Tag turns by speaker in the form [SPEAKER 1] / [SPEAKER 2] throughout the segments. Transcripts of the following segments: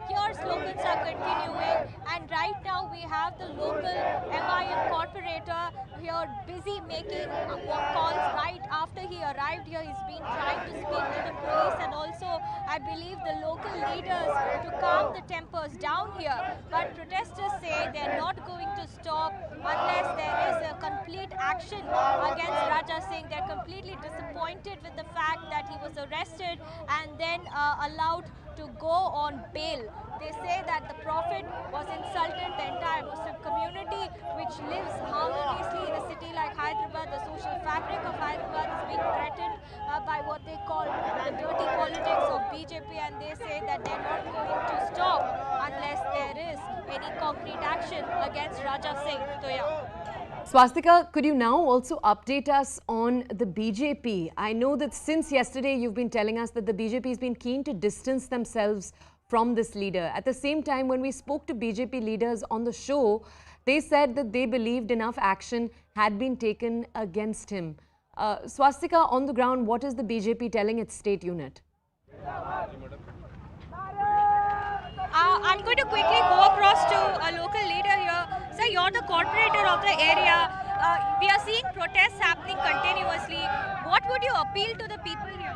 [SPEAKER 1] here slogans are continuing, and right now we have the local MIM corporator here busy making calls right after he arrived here. He's been trying to speak to the police and also, I believe, the local leaders to calm the tempers down here. But protesters say they're not going to stop unless there is a complete action against Raja Singh. They're completely disappointed with the fact that he was arrested and then allowed to go on bail. They say that the Prophet was insulted, the entire Muslim community which lives harmoniously in a city like Hyderabad. The social fabric of Hyderabad is being threatened by what they call the dirty politics of BJP, and they say that they're not going to stop unless there is any concrete action against Raja Singh. So yeah.
[SPEAKER 2] Swastika, could you now also update us on the BJP? I know that since yesterday you've been telling us that the BJP has been keen to distance themselves from this leader. At the same time, when we spoke to BJP leaders on the show, they said that they believed enough action had been taken against him. Swastika, on the ground, what is the BJP telling its state unit?
[SPEAKER 1] I'm going to quickly go across to a local leader here. Sir, you're the corporator of the area. We are seeing protests happening continuously. What would you appeal to the people here?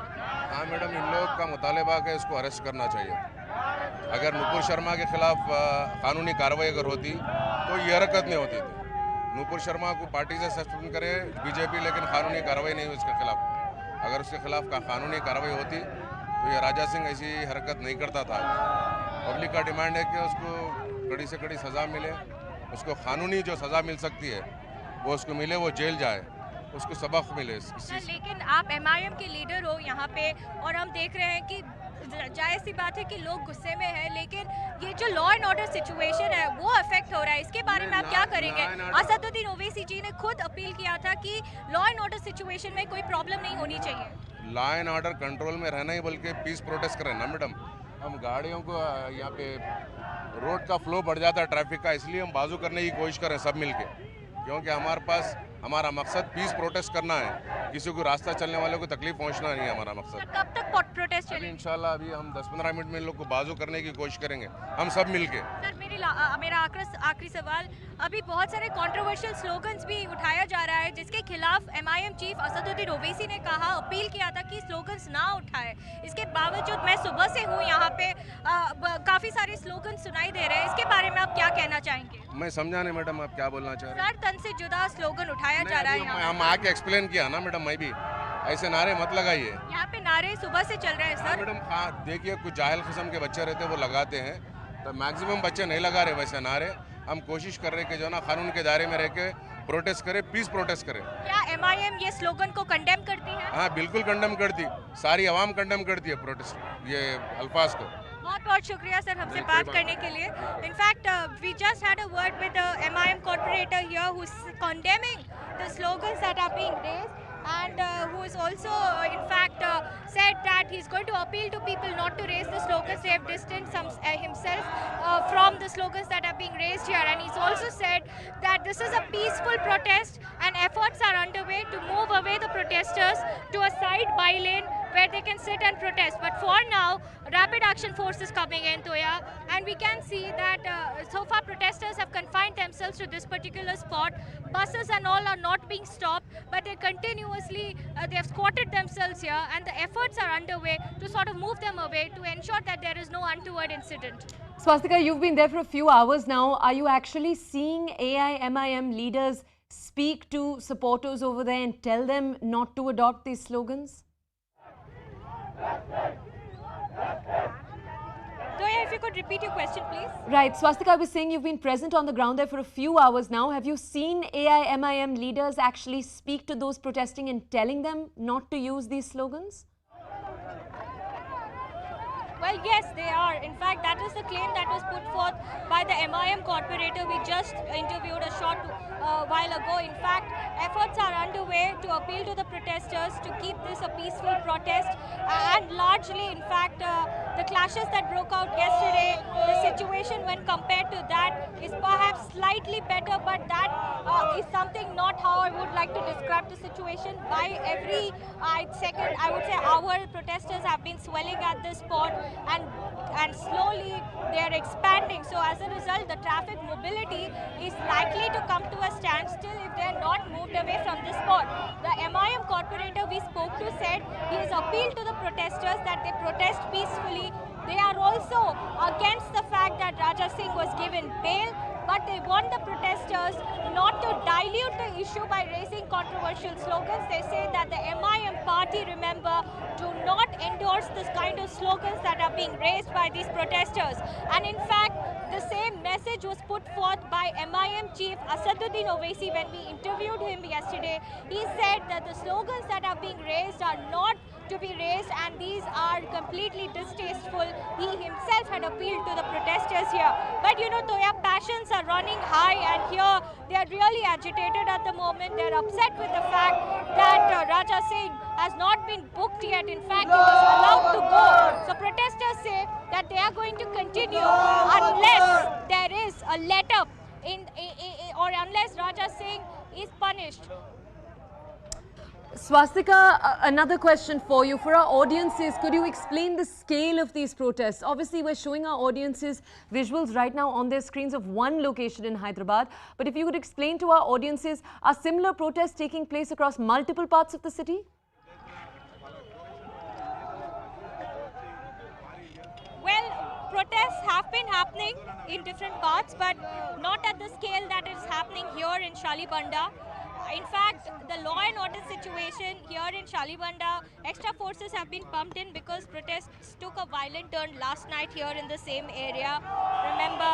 [SPEAKER 3] हाँ madam, इन लोग का मुतालबा है इसको arrest करना चाहिए। अगर नुपुर शर्मा के खिलाफ कानूनी कार्रवाई अगर होती तो ये हरकत नहीं होती थी। नुपुर शर्मा को पार्टी से सस्पेंड करे बीजेपी, लेकिन कानूनी कार्रवाई नहीं हुई उसके खिलाफ। अगर उसके खिलाफ कानूनी कार्रवाई होती तो ये राजा सिंह ऐसी हरकत नहीं करता था। पब्लिक का डिमांड है कि उसको कड़ी से कड़ी सज़ा मिले, उसको कानूनी जो सज़ा मिल सकती है वो उसको मिले, वो जेल जाए, उसको सबक मिले।
[SPEAKER 1] लेकिन आप MIM के लीडर हो यहाँ पे, और हम देख रहे हैं कि जाहिर सी बात है कि लोग गुस्से में हैं, लेकिन ये जो लॉ एंड ऑर्डर सिचुएशन है वो अफेक्ट हो रहा है। इसके बारे में आप क्या करेंगे? असदुद्दीन ओवैसी जी ने खुद अपील किया था कि लॉ एंड ऑर्डर सिचुएशन में कोई प्रॉब्लम नहीं होनी चाहिए।
[SPEAKER 3] लॉ एंड ऑर्डर कंट्रोल में रहना ही बल्कि पीस प्रोटेस्ट करें ना मैडम। हम गाड़ियों को यहाँ पे रोड का फ्लो बढ़ जाता है ट्रैफिक का, इसलिए हम बाजू करने की कोशिश करें सब मिलके, क्योंकि हमारे पास हमारा मकसद पीस प्रोटेस्ट करना है। किसी को रास्ता चलने वाले को तकलीफ पहुंचना नहीं है हमारा मकसद।
[SPEAKER 1] कब तक प्रोटेस्ट चलेगा?
[SPEAKER 3] इंशाल्लाह अभी हम 10-15 मिनट में इन लोग को बाजू करने की कोशिश करेंगे, हम सब मिलके।
[SPEAKER 1] सर, मेरा आखिरी सवाल, अभी बहुत सारे कंट्रोवर्शियल स्लोगन्स भी उठाया जा रहा है जिसके खिलाफ MIM चीफ असदुद्दीन ओवैसी ने कहा, अपील किया था कि स्लोगन्स ना उठाए। इसके बावजूद मैं सुबह से हूँ यहाँ पे, काफी सारे स्लोगन सुनाई दे रहे हैं। इसके बारे में आप क्या कहना चाहेंगे?
[SPEAKER 3] मैं समझा नहीं मैडम, आप क्या बोलना चाह रहे हैं?
[SPEAKER 1] सर, तन से जुदा स्लोगन उठाया जा रहा है।
[SPEAKER 3] हम आके एक्सप्लेन किया ना मैडम, मैं भी ऐसे नारे मत लगाइए।
[SPEAKER 1] यहाँ पे नारे सुबह से चल रहे हैं सर।
[SPEAKER 3] मैडम हाँ, देखिए कुछ जाहिल किस्म के बच्चे रहते हैं वो लगाते हैं, तो मैक्सिमम बच्चे नहीं लगा रहे वैसे नारे। हम कोशिश कर रहे हैं कि जो ना कानून के दायरे में रह के प्रोटेस्ट करे, पीस प्रोटेस्ट करे।
[SPEAKER 1] क्या MIM ये स्लोगन को कंडेम करती है?
[SPEAKER 3] हाँ बिल्कुल कंडेम करती, सारी आवाम कंडेम करती है प्रोटेस्ट ये अल्फाज को।
[SPEAKER 1] बहुत बहुत शुक्रिया सर हमसे बात करने के लिए। In fact we just had a word with MIM corporator here who is condemning the slogans that are being raised and who is also in fact said that he's going to appeal to people not to raise the slogans. They have distanced himself from the slogans that are being raised here, and he's also said that this is a peaceful protest and efforts are underway to move away the protesters to a side by-lane where they can sit and protest. But for now, rapid action force is coming in, Toya, and we can see that so far protesters have confined themselves to this particular spot. Buses and all are not being stopped, but they continuously, they have squatted themselves here, and the efforts are underway to sort of move them away to ensure that there is no untoward incident.
[SPEAKER 2] Swastika, you've been there for a few hours now. Are you actually seeing AIMIM leaders speak to supporters over there and tell them not to adopt these slogans?
[SPEAKER 1] Toya, if you could repeat your question, please.
[SPEAKER 2] Right. Swastika, I was saying you've been present on the ground there for a few hours now. Have you seen AIMIM leaders actually speak to those protesting and telling them not to use these slogans?
[SPEAKER 1] Well, yes, they are. In fact, that is the claim that was put forth by the MIM corporator we just interviewed a short while ago. In fact, efforts are underway to appeal to the protesters to keep this a peaceful protest. And largely, in fact, the clashes that broke out yesterday, the situation when compared to that is perhaps slightly better, but that is something not how I would like to describe the situation. By every second, I would say, hour, protesters have been swelling at this spot, and slowly they are expanding. So as a result, the traffic mobility is likely to come to a standstill if they are not moved away from this spot. The MIM corporator we spoke to said he has appealed to the protesters that they protest peacefully. They are also against the fact that Raja Singh was given bail, but they want the protesters not to dilute the issue by raising controversial slogans. They say that the MIM party, remember, do not endorse this kind of slogans that are being raised by these protesters. And in fact, the same message was put forth by MIM chief Asaduddin Owaisi when we interviewed him yesterday. He said that the slogans that are being raised are not to be raised, and these are completely distasteful. He himself had appealed to the protesters here. But you know, Toya, passions are running high, and here they are really agitated at the moment. They are upset with the fact that Raja Singh has not been booked yet. In fact, he was allowed to go. So protesters say that they are going to continue unless there is a let-up or unless Raja Singh is punished.
[SPEAKER 2] Swastika, another question for you. For our audiences, could you explain the scale of these protests? Obviously, we're showing our audiences visuals right now on their screens of one location in Hyderabad. But if you could explain to our audiences, are similar protests taking place across multiple parts of the city?
[SPEAKER 1] Well, protests have been happening in different parts, but not at the scale that is happening here in Shalibanda. In fact, the law and order situation here in Shalibanda, extra forces have been pumped in because protests took a violent turn last night here in the same area, remember,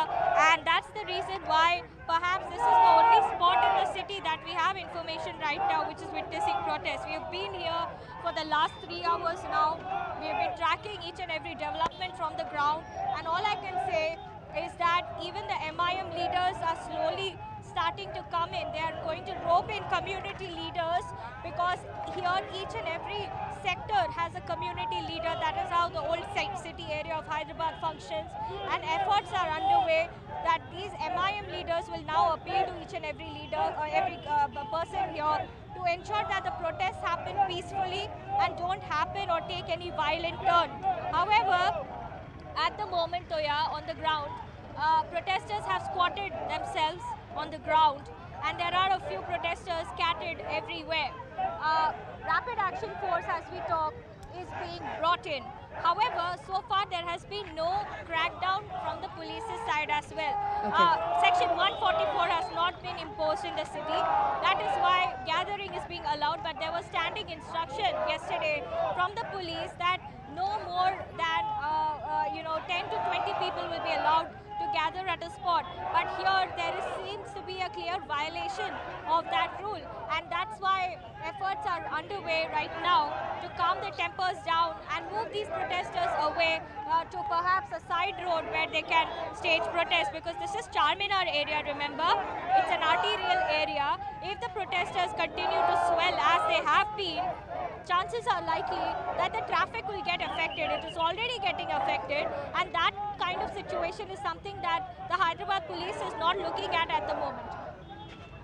[SPEAKER 1] and that's the reason why perhaps this is the only spot in the city that we have information right now which is witnessing protests. We have been here for the last 3 hours now. We have been tracking each and every development from the ground, and all I can say is that even the MIM leaders are slowly starting to come in. They are going to rope in community leaders because here each and every sector has a community leader. That is how the old city area of Hyderabad functions, and efforts are underway that these MIM leaders will now appeal to each and every leader or every person here to ensure that the protests happen peacefully and don't happen or take any violent turn. However, at the moment, Toya, on the ground, protesters have squatted themselves on the ground, and there are a few protesters scattered everywhere. Rapid action force, as we talk, is being brought in. However, so far there has been no crackdown from the police's side as well. Okay. Section 144 has not been imposed in the city. That is why gathering is being allowed, but there was standing instruction yesterday from the police that no more than 10 to 20 people will be allowed to gather at a spot. But here there seems to be a clear violation of that rule, and that's why efforts are underway right now to calm the tempers down and move these protesters away to perhaps a side road where they can stage protests, because this is Charminar area, remember, it's an arterial area. If the protesters continue to swell as they have been, chances are likely that the traffic will get affected. It is already getting affected, and that kind of situation is something that the Hyderabad police is not looking at the moment.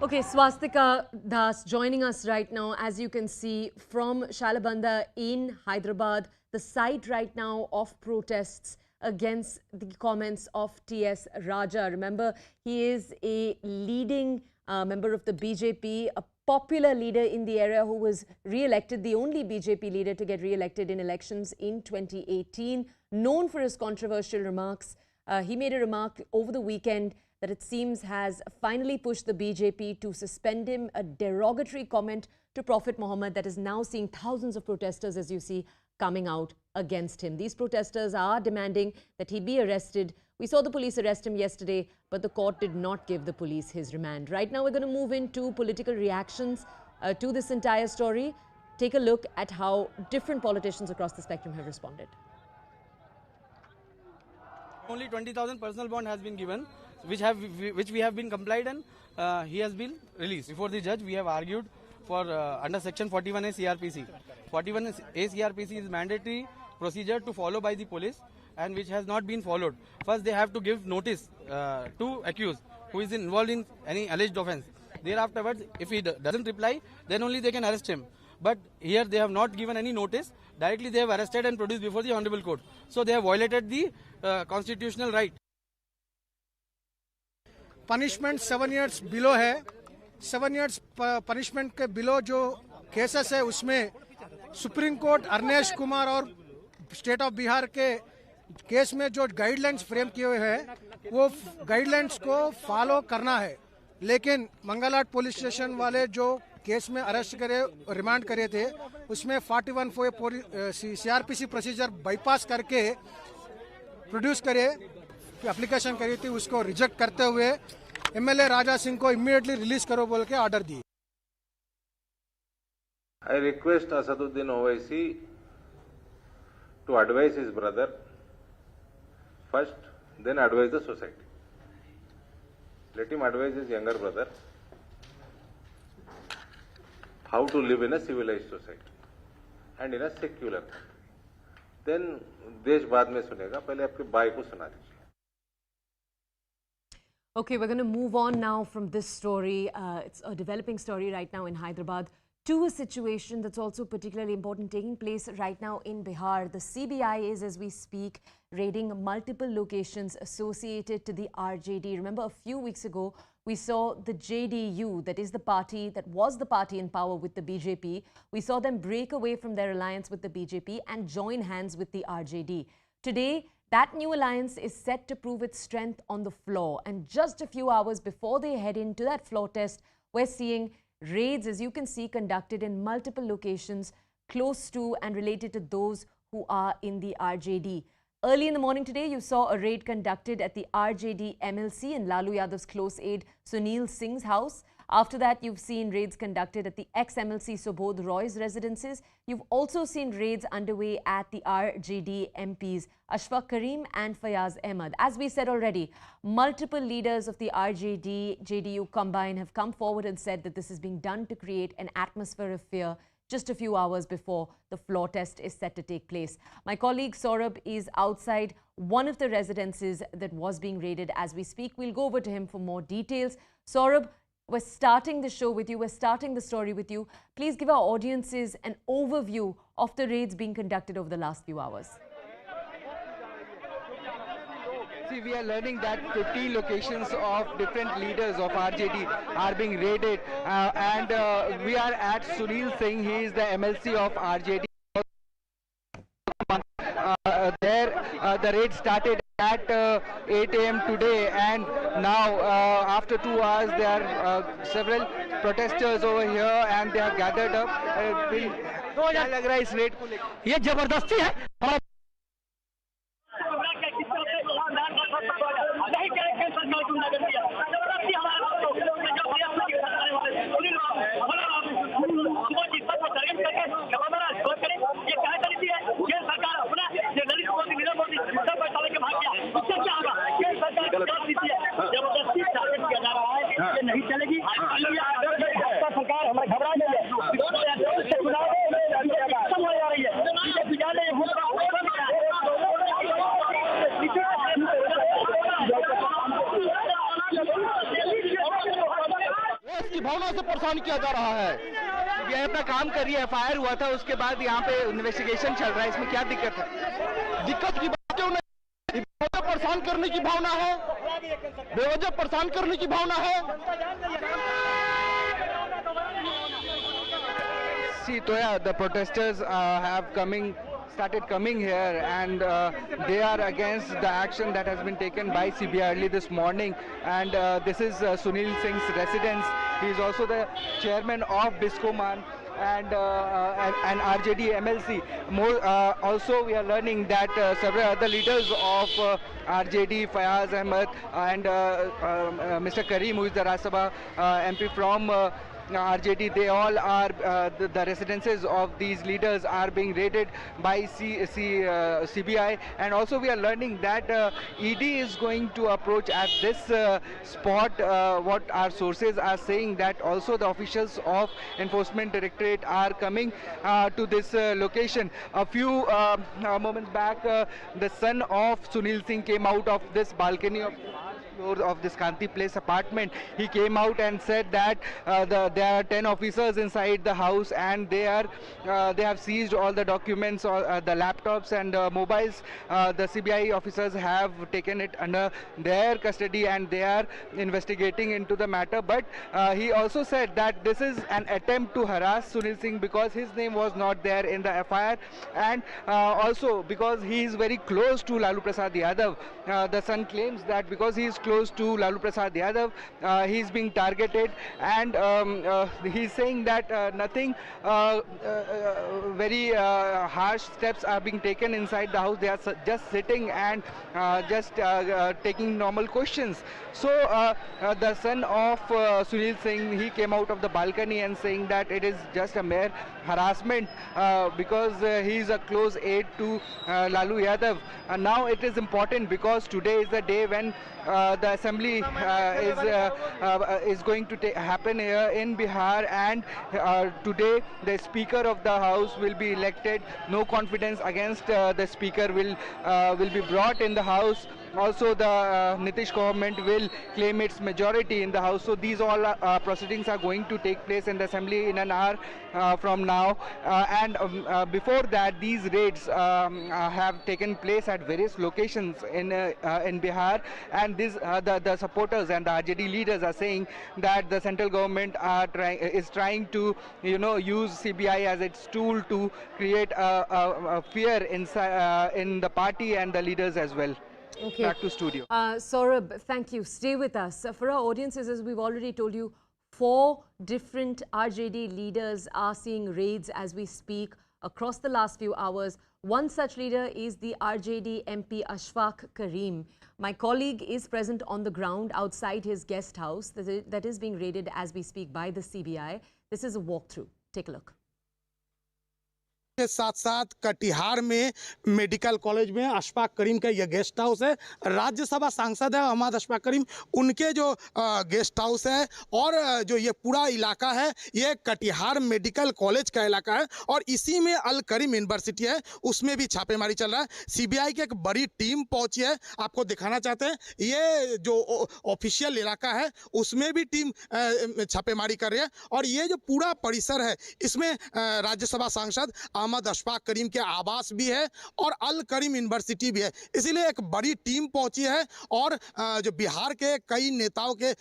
[SPEAKER 2] Okay, Swastika Das joining us right now, as you can see, from Shalibanda in Hyderabad, the site right now of protests against the comments of T.S. Raja. Remember, he is a leading member of the BJP, a popular leader in the area who was re-elected, the only BJP leader to get re-elected in elections in 2018, known for his controversial remarks. He made a remark over the weekend that it seems has finally pushed the BJP to suspend him, a derogatory comment to Prophet Muhammad that is now seeing thousands of protesters, as you see, coming out against him. These protesters are demanding that he be arrested. We saw the police arrest him yesterday, but the court did not give the police his remand. Right now, we're going to move into political reactions to this entire story. Take a look at how different politicians across the spectrum have responded.
[SPEAKER 4] Only 20,000 personal bond has been given, which we have been complied, and he has been released. Before the judge, we have argued for under section 41A CRPC. 41A CRPC is mandatory procedure to follow by the police and which has not been followed. First, they have to give notice to accused who is involved in any alleged offence. Thereafterwards, if he doesn't reply, then only they can arrest him. But here they have not given any notice. Directly they have arrested and produced before the Honorable Court. So they have violated the constitutional right.
[SPEAKER 5] Punishment 7 years below है. 7 years punishment के below जो cases है उसमें supreme court Arnesh Kumar और state of Bihar के case में जो guidelines frame किए हुए हैं वो गाइडलाइंस को फॉलो करना है. लेकिन मंगलहाट पुलिस स्टेशन वाले जो केस में अरेस्ट करे रिमांड करे थे उसमें 41 सीआरपीसी प्रोसीजर बाईपास करके प्रोड्यूस करे एप्लीकेशन करी थी, उसको रिजेक्ट करते हुए एमएलए राजा सिंह को इमीडिएटली रिलीज करो बोल के order the.
[SPEAKER 6] I request Asaduddin Owaisi to advise his brother first, then advise the society. Let him advise his younger brother how to live in a civilized society and in a secular country. Then देश बाद में सुनेगा, पहले आपके भाई को सुना दीजिए.
[SPEAKER 2] Okay, we're going to move on now from this story. It's a developing story right now in Hyderabad to a situation that's also particularly important taking place right now in Bihar. The CBI is, as we speak, raiding multiple locations associated to the RJD. Remember, a few weeks ago, we saw the JDU, that is the party that was the party in power with the BJP. We saw them break away from their alliance with the BJP and join hands with the RJD. Today, that new alliance is set to prove its strength on the floor. And just a few hours before they head into that floor test, we're seeing raids, as you can see, conducted in multiple locations close to and related to those who are in the RJD. Early in the morning today, you saw a raid conducted at the RJD MLC in Lalu Yadav's close aide Sunil Singh's house. After that, you've seen raids conducted at the ex-MLC Subodh Roy's residences. You've also seen raids underway at the RJD MPs Ashfaq Karim and Fayaz Ahmed. As we said already, multiple leaders of the RJD-JDU combine have come forward and said that this is being done to create an atmosphere of fear just a few hours before the floor test is set to take place. My colleague Saurabh is outside one of the residences that was being raided as we speak. We'll go over to him for more details. Saurabh, we're starting the show with you. We're starting the story with you. Please give our audiences an overview of the raids being conducted over the last few hours.
[SPEAKER 7] See, we are learning that 15 locations of different leaders of RJD are being raided, and we are at Sunil Singh. He is the MLC of RJD. The raid started at 8 a.m. today, and now after 2 hours there are several protesters over here and they are gathered up. क्या लग रहा है इस red को लेकर?
[SPEAKER 8] ये जबरदस्ती है.
[SPEAKER 9] नहीं चलेगी. सरकार हमारे घबरा गई है.
[SPEAKER 7] इसकी भावना से परेशान किया जा रहा है. ये अपना काम कर रही है. फायर हुआ था, उसके बाद यहाँ पे इन्वेस्टिगेशन चल रहा है. इसमें क्या दिक्कत है? दिक्कत की बात क्यों नहीं? परेशान करने की भावना है, बेवजह परेशान करने की भावना है. See, Toya, the protesters have started coming here, and they are against the action that has been taken by CBI early this morning. And this is Sunil Singh's residence. He is also the chairman of Biscoman and RJD MLC. Also, we are learning that several other leaders of RJD, Fayaz Ahmed and Mr. Karim, who is the Rajya Sabha MP from RJD, they all are, the residences of these leaders are being raided by CBI. And also we are learning that ED is going to approach at this spot. What our sources are saying, that also the officials of Enforcement Directorate are coming to this location. A few moments back, the son of Sunil Singh came out of this balcony of floor of this Kanti Place apartment. He came out and said that there are 10 officers inside the house, and they have seized all the documents, or the laptops and mobiles. The CBI officers have taken it under their custody and they are investigating into the matter. But he also said that this is an attempt to harass Sunil Singh because his name was not there in the FIR, and also because he is very close to Lalu Prasad Yadav. The son claims that because he is close to Lalu Prasad Yadav, he is being targeted, and he is saying that nothing very harsh steps are being taken inside the house. They are just sitting and just taking normal questions. So the son of Sunil Singh, he came out of the balcony and saying that it is just a mere harassment because he is a close aide to Lalu Yadav. And now it is important because today is the day when the assembly is going to happen here in Bihar, and today the speaker of the house will be elected. No confidence against the speaker will be brought in the house. Also the Nitish government will claim its majority in the house. So these all proceedings are going to take place in the assembly in an hour from now. And before that, these raids have taken place at various locations in Bihar, and the supporters and the RJD leaders are saying that the central government is trying to use CBI as its tool to create a fear in the party and the leaders as well.
[SPEAKER 2] Okay.
[SPEAKER 7] Back to studio.
[SPEAKER 2] Saurabh, thank you. Stay with us. For our audiences, as we've already told you, 4 different RJD leaders are seeing raids as we speak across the last few hours. One such leader is the RJD MP Ashfaq Karim. My colleague is present on the ground outside his guest house that is being raided as we speak by the CBI. This is a walkthrough. Take a look.
[SPEAKER 8] के साथ साथ कटिहार में medical college में अशफाक करीम का यह guest house है। राज्यसभा सांसद है अहमद अशफाक करीम, उनके जो गेस्ट हाउस है, और जो ये पूरा इलाका है ये कटिहार मेडिकल कॉलेज का इलाका है, और इसी में अल करीम यूनिवर्सिटी है, उसमें भी छापेमारी चल रहा है। सीबीआई की एक बड़ी टीम पहुंची है, आपको दिखाना चाहते हैं। ये जो ऑफिशियल इलाका है उसमें भी टीम छापेमारी कर रही है, और ये जो पूरा परिसर है इसमें राज्यसभा सांसद अहमद अशफाक करीम के आवास भी है और अल करीम यूनिवर्सिटी भी है। इसीलिए एक बड़ी टीम पहुंची है, और जो बिहार के कई नेताओं के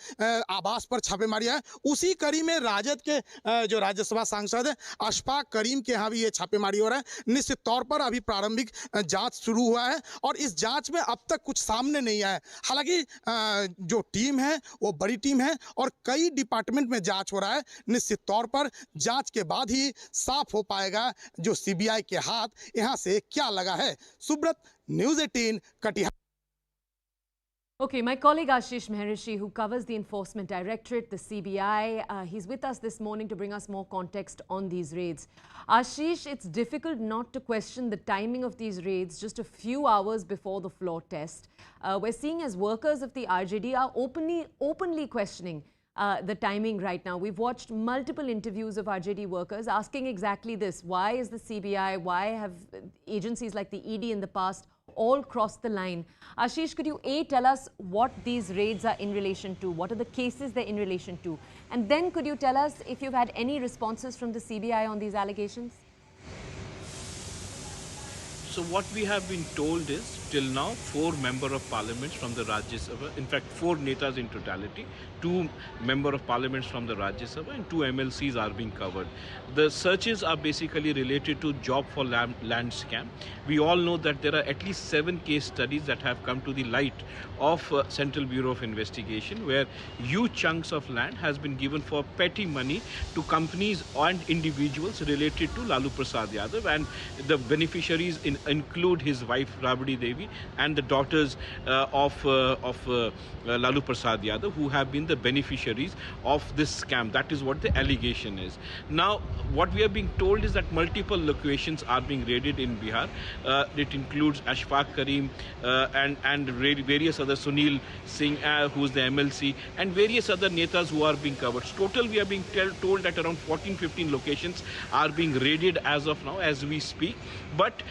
[SPEAKER 8] आवास पर छापेमारी है। उसी कड़ी में राजद के जो राज्यसभा सांसद है अशफाक करीम के यहाँ भी ये छापेमारी हो रहा है। निश्चित तौर पर अभी प्रारंभिक जांच शुरू हुआ है, और इस जांच में अब तक कुछ सामने नहीं आया है। हालांकि जो टीम है वो बड़ी टीम है, और कई डिपार्टमेंट में जांच हो रहा है। निश्चित तौर पर जांच के बाद ही साफ हो पाएगा जो सीबीआई के हाथ यहां से क्या लगा है। Subrat, News 18 Katihar.
[SPEAKER 2] Okay, my colleague Ashish Maharishi, who covers the Enforcement Directorate, the CBI, he's with us this morning to bring us more context on these raids. Ashish, it's difficult not to question the timing of these raids just a few hours before the floor test. We're seeing as workers of the RJD are openly questioning the timing right now. We've watched multiple interviews of RJD workers asking exactly this. Why is the CBI, why have agencies like the ED in the past all crossed the line? Ashish, could you tell us what these raids are in relation to? What are the cases they're in relation to? And then could you tell us if you've had any responses from the CBI on these allegations?
[SPEAKER 10] So what we have been told is, till now, 4 members of parliaments from the Rajya Sabha, in fact 4 netas in totality, 2 members of parliaments from the Rajya Sabha and 2 MLCs are being covered. The searches are basically related to job for land scam. We all know that there are at least 7 case studies that have come to the light of Central Bureau of Investigation, where huge chunks of land has been given for petty money to companies and individuals related to Lalu Prasad Yadav, and the beneficiaries include his wife Rabdi Devi Tejashwi and the daughters of Lalu Yadav, who have been the beneficiaries of this scam. That is what the allegation is. Now, what we are being told is that multiple locations are being raided in Bihar. It includes Ashfaq Karim and various other Sunil Singh, who is the MLC, and various other netas who are being covered. Total, we are being told that around 14-15 locations are being raided as of now, as we speak. But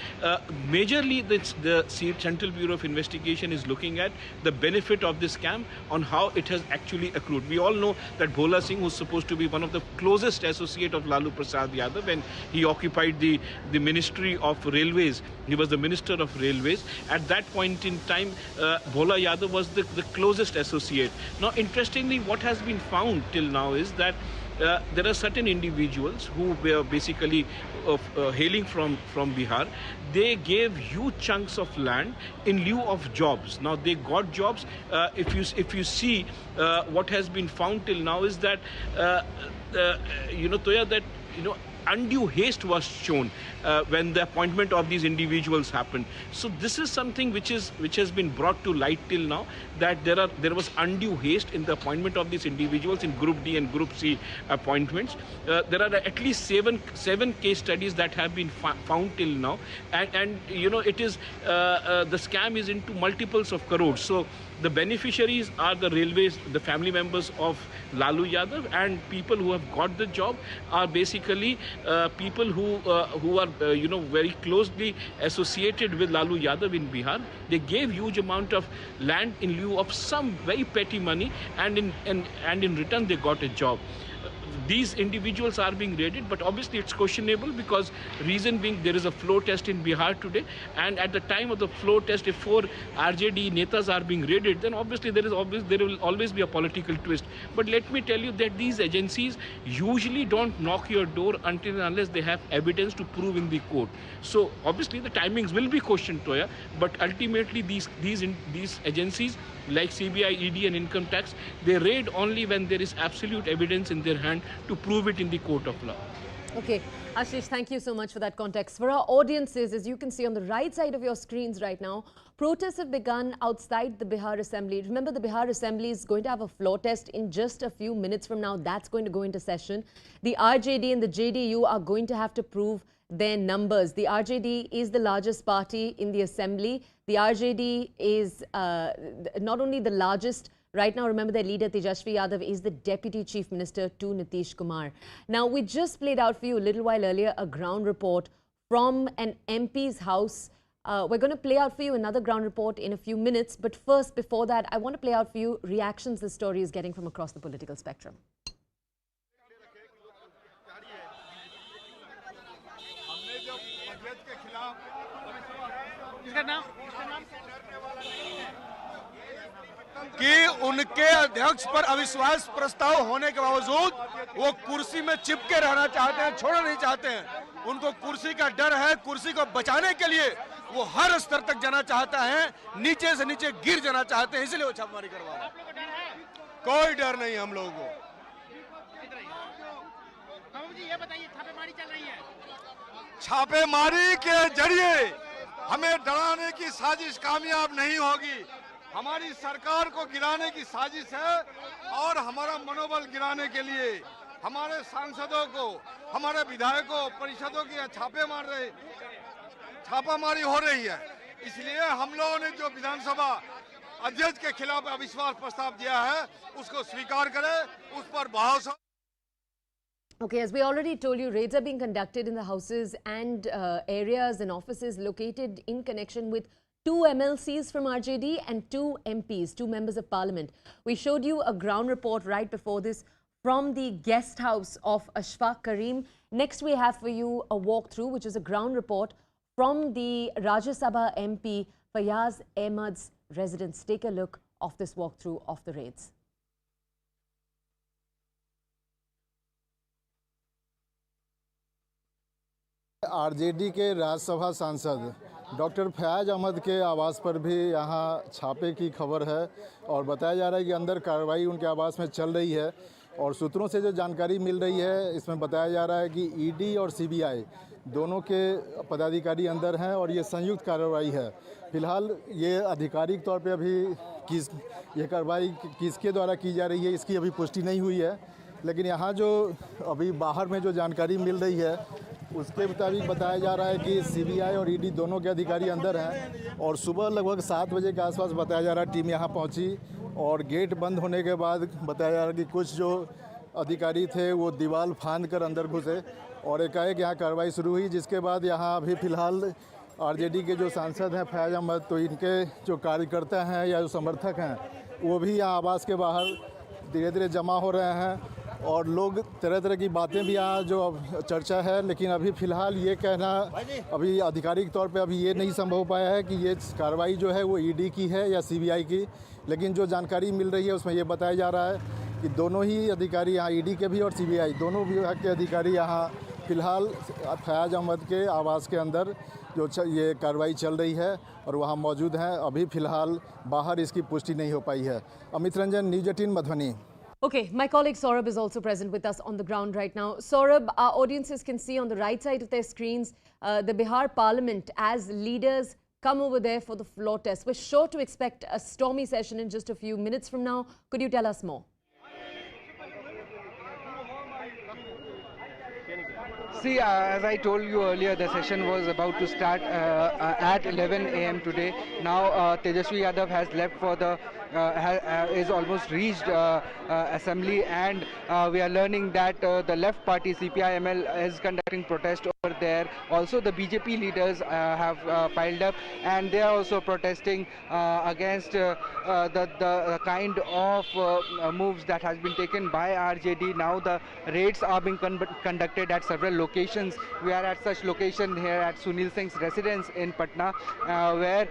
[SPEAKER 10] majorly, the Central Bureau of Investigation is looking at the benefit of this scam, on how it has actually accrued. We all know that Bhola Singh was supposed to be one of the closest associate of Lalu Yadav when he occupied the Ministry of Railways. He was the Minister of Railways. At that point in time, Bhola Yadav was the closest associate. Now, interestingly, what has been found till now is that there are certain individuals who were basically hailing from Bihar. They gave huge chunks of land in lieu of jobs. Now they got jobs. If you see what has been found till now is that Toya, that undue haste was shown when the appointment of these individuals happened. So this is something which has been brought to light till now, that there was undue haste in the appointment of these individuals in Group D and Group C appointments. There are at least seven case studies that have been found till now, and it is the scam is into multiples of crores. So the beneficiaries are the railways, the family members of Lalu Yadav, and people who have got the job are basically people who are very closely associated with Lalu Yadav in Bihar. They gave huge amount of land in lieu of some very petty money, and in return they got a job. These individuals are being raided, but obviously it's questionable, because reason being there is a floor test in Bihar today, and at the time of the floor test, if 4 RJD netas are being raided, then obviously there will always be a political twist. But let me tell you that these agencies usually don't knock your door until and unless they have evidence to prove in the court. So obviously the timings will be questioned, Toya, but ultimately these agencies like CBI, ED and income tax, they raid only when there is absolute evidence in their hand to prove it in the court of law.
[SPEAKER 2] Okay, Ashish, thank you so much for that context. For our audiences, as you can see on the right side of your screens right now, protests have begun outside the Bihar Assembly. Remember, the Bihar Assembly is going to have a floor test in just a few minutes from now. That's going to go into session. The RJD and the JDU are going to have to prove their numbers. The RJD is the largest party in the Assembly. The RJD is not only the largest. Right now, remember, their leader Tejashwi Yadav is the Deputy Chief Minister to Nitish Kumar. Now, we just played out for you a little while earlier a ground report from an MP's house. We're going to play out for you another ground report in a few minutes. But first, before that, I want to play out for you reactions this story is getting from across the political spectrum.
[SPEAKER 11] कि उनके अध्यक्ष पर अविश्वास प्रस्ताव होने के बावजूद वो कुर्सी में चिपके रहना चाहते हैं, छोड़ना नहीं चाहते हैं। उनको कुर्सी का डर है, कुर्सी को बचाने के लिए वो हर स्तर तक जाना चाहता है, नीचे से नीचे गिर जाना चाहते हैं, इसलिए वो छापेमारी करवा रहे हैं। कोई डर नहीं हम लोगों को। ये बताइए, छापेमारी चल रही है। छापेमारी के जरिए हमें डराने की साजिश कामयाब नहीं होगी। हमारी सरकार को गिराने की साजिश है, और हमारा मनोबल गिराने के लिए हमारे सांसदों को, हमारे विधायकों, परिषदों की छापामारी हो रही है। इसलिए हम लोगों ने जो विधानसभा अध्यक्ष के खिलाफ अविश्वास प्रस्ताव दिया है, उसको स्वीकार करें, उस पर बहस हो।
[SPEAKER 2] Okay, as we already told you, raids are being conducted in the houses and areas and offices located in connection with 2 MLCs from RJD and 2 MPs, 2 members of parliament. We showed you a ground report right before this from the guest house of Ashfaq Karim. Next, we have for you a walkthrough, which is a ground report from the Rajya Sabha MP Fayaz Ahmed's residence. Take a look of this walkthrough of the raids.
[SPEAKER 12] RJD के राज्यसभा सांसद doctor Fayaz Ahmad के आवास पर भी यहाँ छापे की खबर है, और बताया जा रहा है कि अंदर कार्रवाई उनके आवास में चल रही है। और सूत्रों से जो जानकारी मिल रही है, इसमें बताया जा रहा है कि ईडी और सीबीआई दोनों के पदाधिकारी अंदर हैं और ये संयुक्त कार्रवाई है। फिलहाल ये आधिकारिक तौर पे अभी ये कार्रवाई किसके द्वारा की जा रही है इसकी अभी पुष्टि नहीं हुई है, लेकिन यहाँ जो अभी बाहर में जो जानकारी मिल रही है उसके मुताबिक बताया जा रहा है कि सीबीआई और ईडी दोनों के अधिकारी अंदर हैं और सुबह लगभग 7 बजे के आसपास बताया जा रहा है टीम यहाँ पहुँची और गेट बंद होने के बाद बताया जा रहा है कि कुछ जो अधिकारी थे वो दीवार फांद कर अंदर घुसे और एकाएक यहाँ कार्रवाई शुरू हुई, जिसके बाद यहाँ अभी फ़िलहाल आरजेडी के जो सांसद हैं फैज़ अहमद, तो इनके जो कार्यकर्ता हैं या जो समर्थक हैं वो भी यहाँ आवास के बाहर धीरे धीरे जमा हो रहे हैं और लोग तरह तरह की बातें भी यहाँ जो चर्चा है, लेकिन अभी फ़िलहाल ये कहना अभी आधिकारिक तौर पे अभी ये नहीं संभव हो पाया है कि ये कार्रवाई जो है वो ईडी की है या सीबीआई की, लेकिन जो जानकारी मिल रही है उसमें ये बताया जा रहा है कि दोनों ही अधिकारी यहाँ ईडी के भी और सीबीआई दोनों विभाग के अधिकारी यहाँ फ़िलहाल फैज़ अहमद के आवास के अंदर जो ये कार्रवाई चल रही है और वहाँ मौजूद हैं। अभी फ़िलहाल बाहर इसकी पुष्टि नहीं हो पाई है। Amit Ranjan, news 18 Madhubani.
[SPEAKER 2] Okay, my colleague Saurabh is also present with us on the ground right now. Saurabh, our audiences can see on the right side of their screens the Bihar Parliament as leaders come over there for the floor test. We're sure to expect a stormy session in just a few minutes from now. Could you tell us more?
[SPEAKER 7] See, as I told you earlier, the session was about to start at 11 a.m. today. Now, Tejashwi Yadav has left for the is almost reached assembly, and we are learning that the left party CPI-ML is conducting protest over there. Also, the BJP leaders have piled up, and they are also protesting against the kind of moves that has been taken by RJD. Now, the raids are being conducted at several locations. We are at such location here at Sunil Singh's residence in Patna, where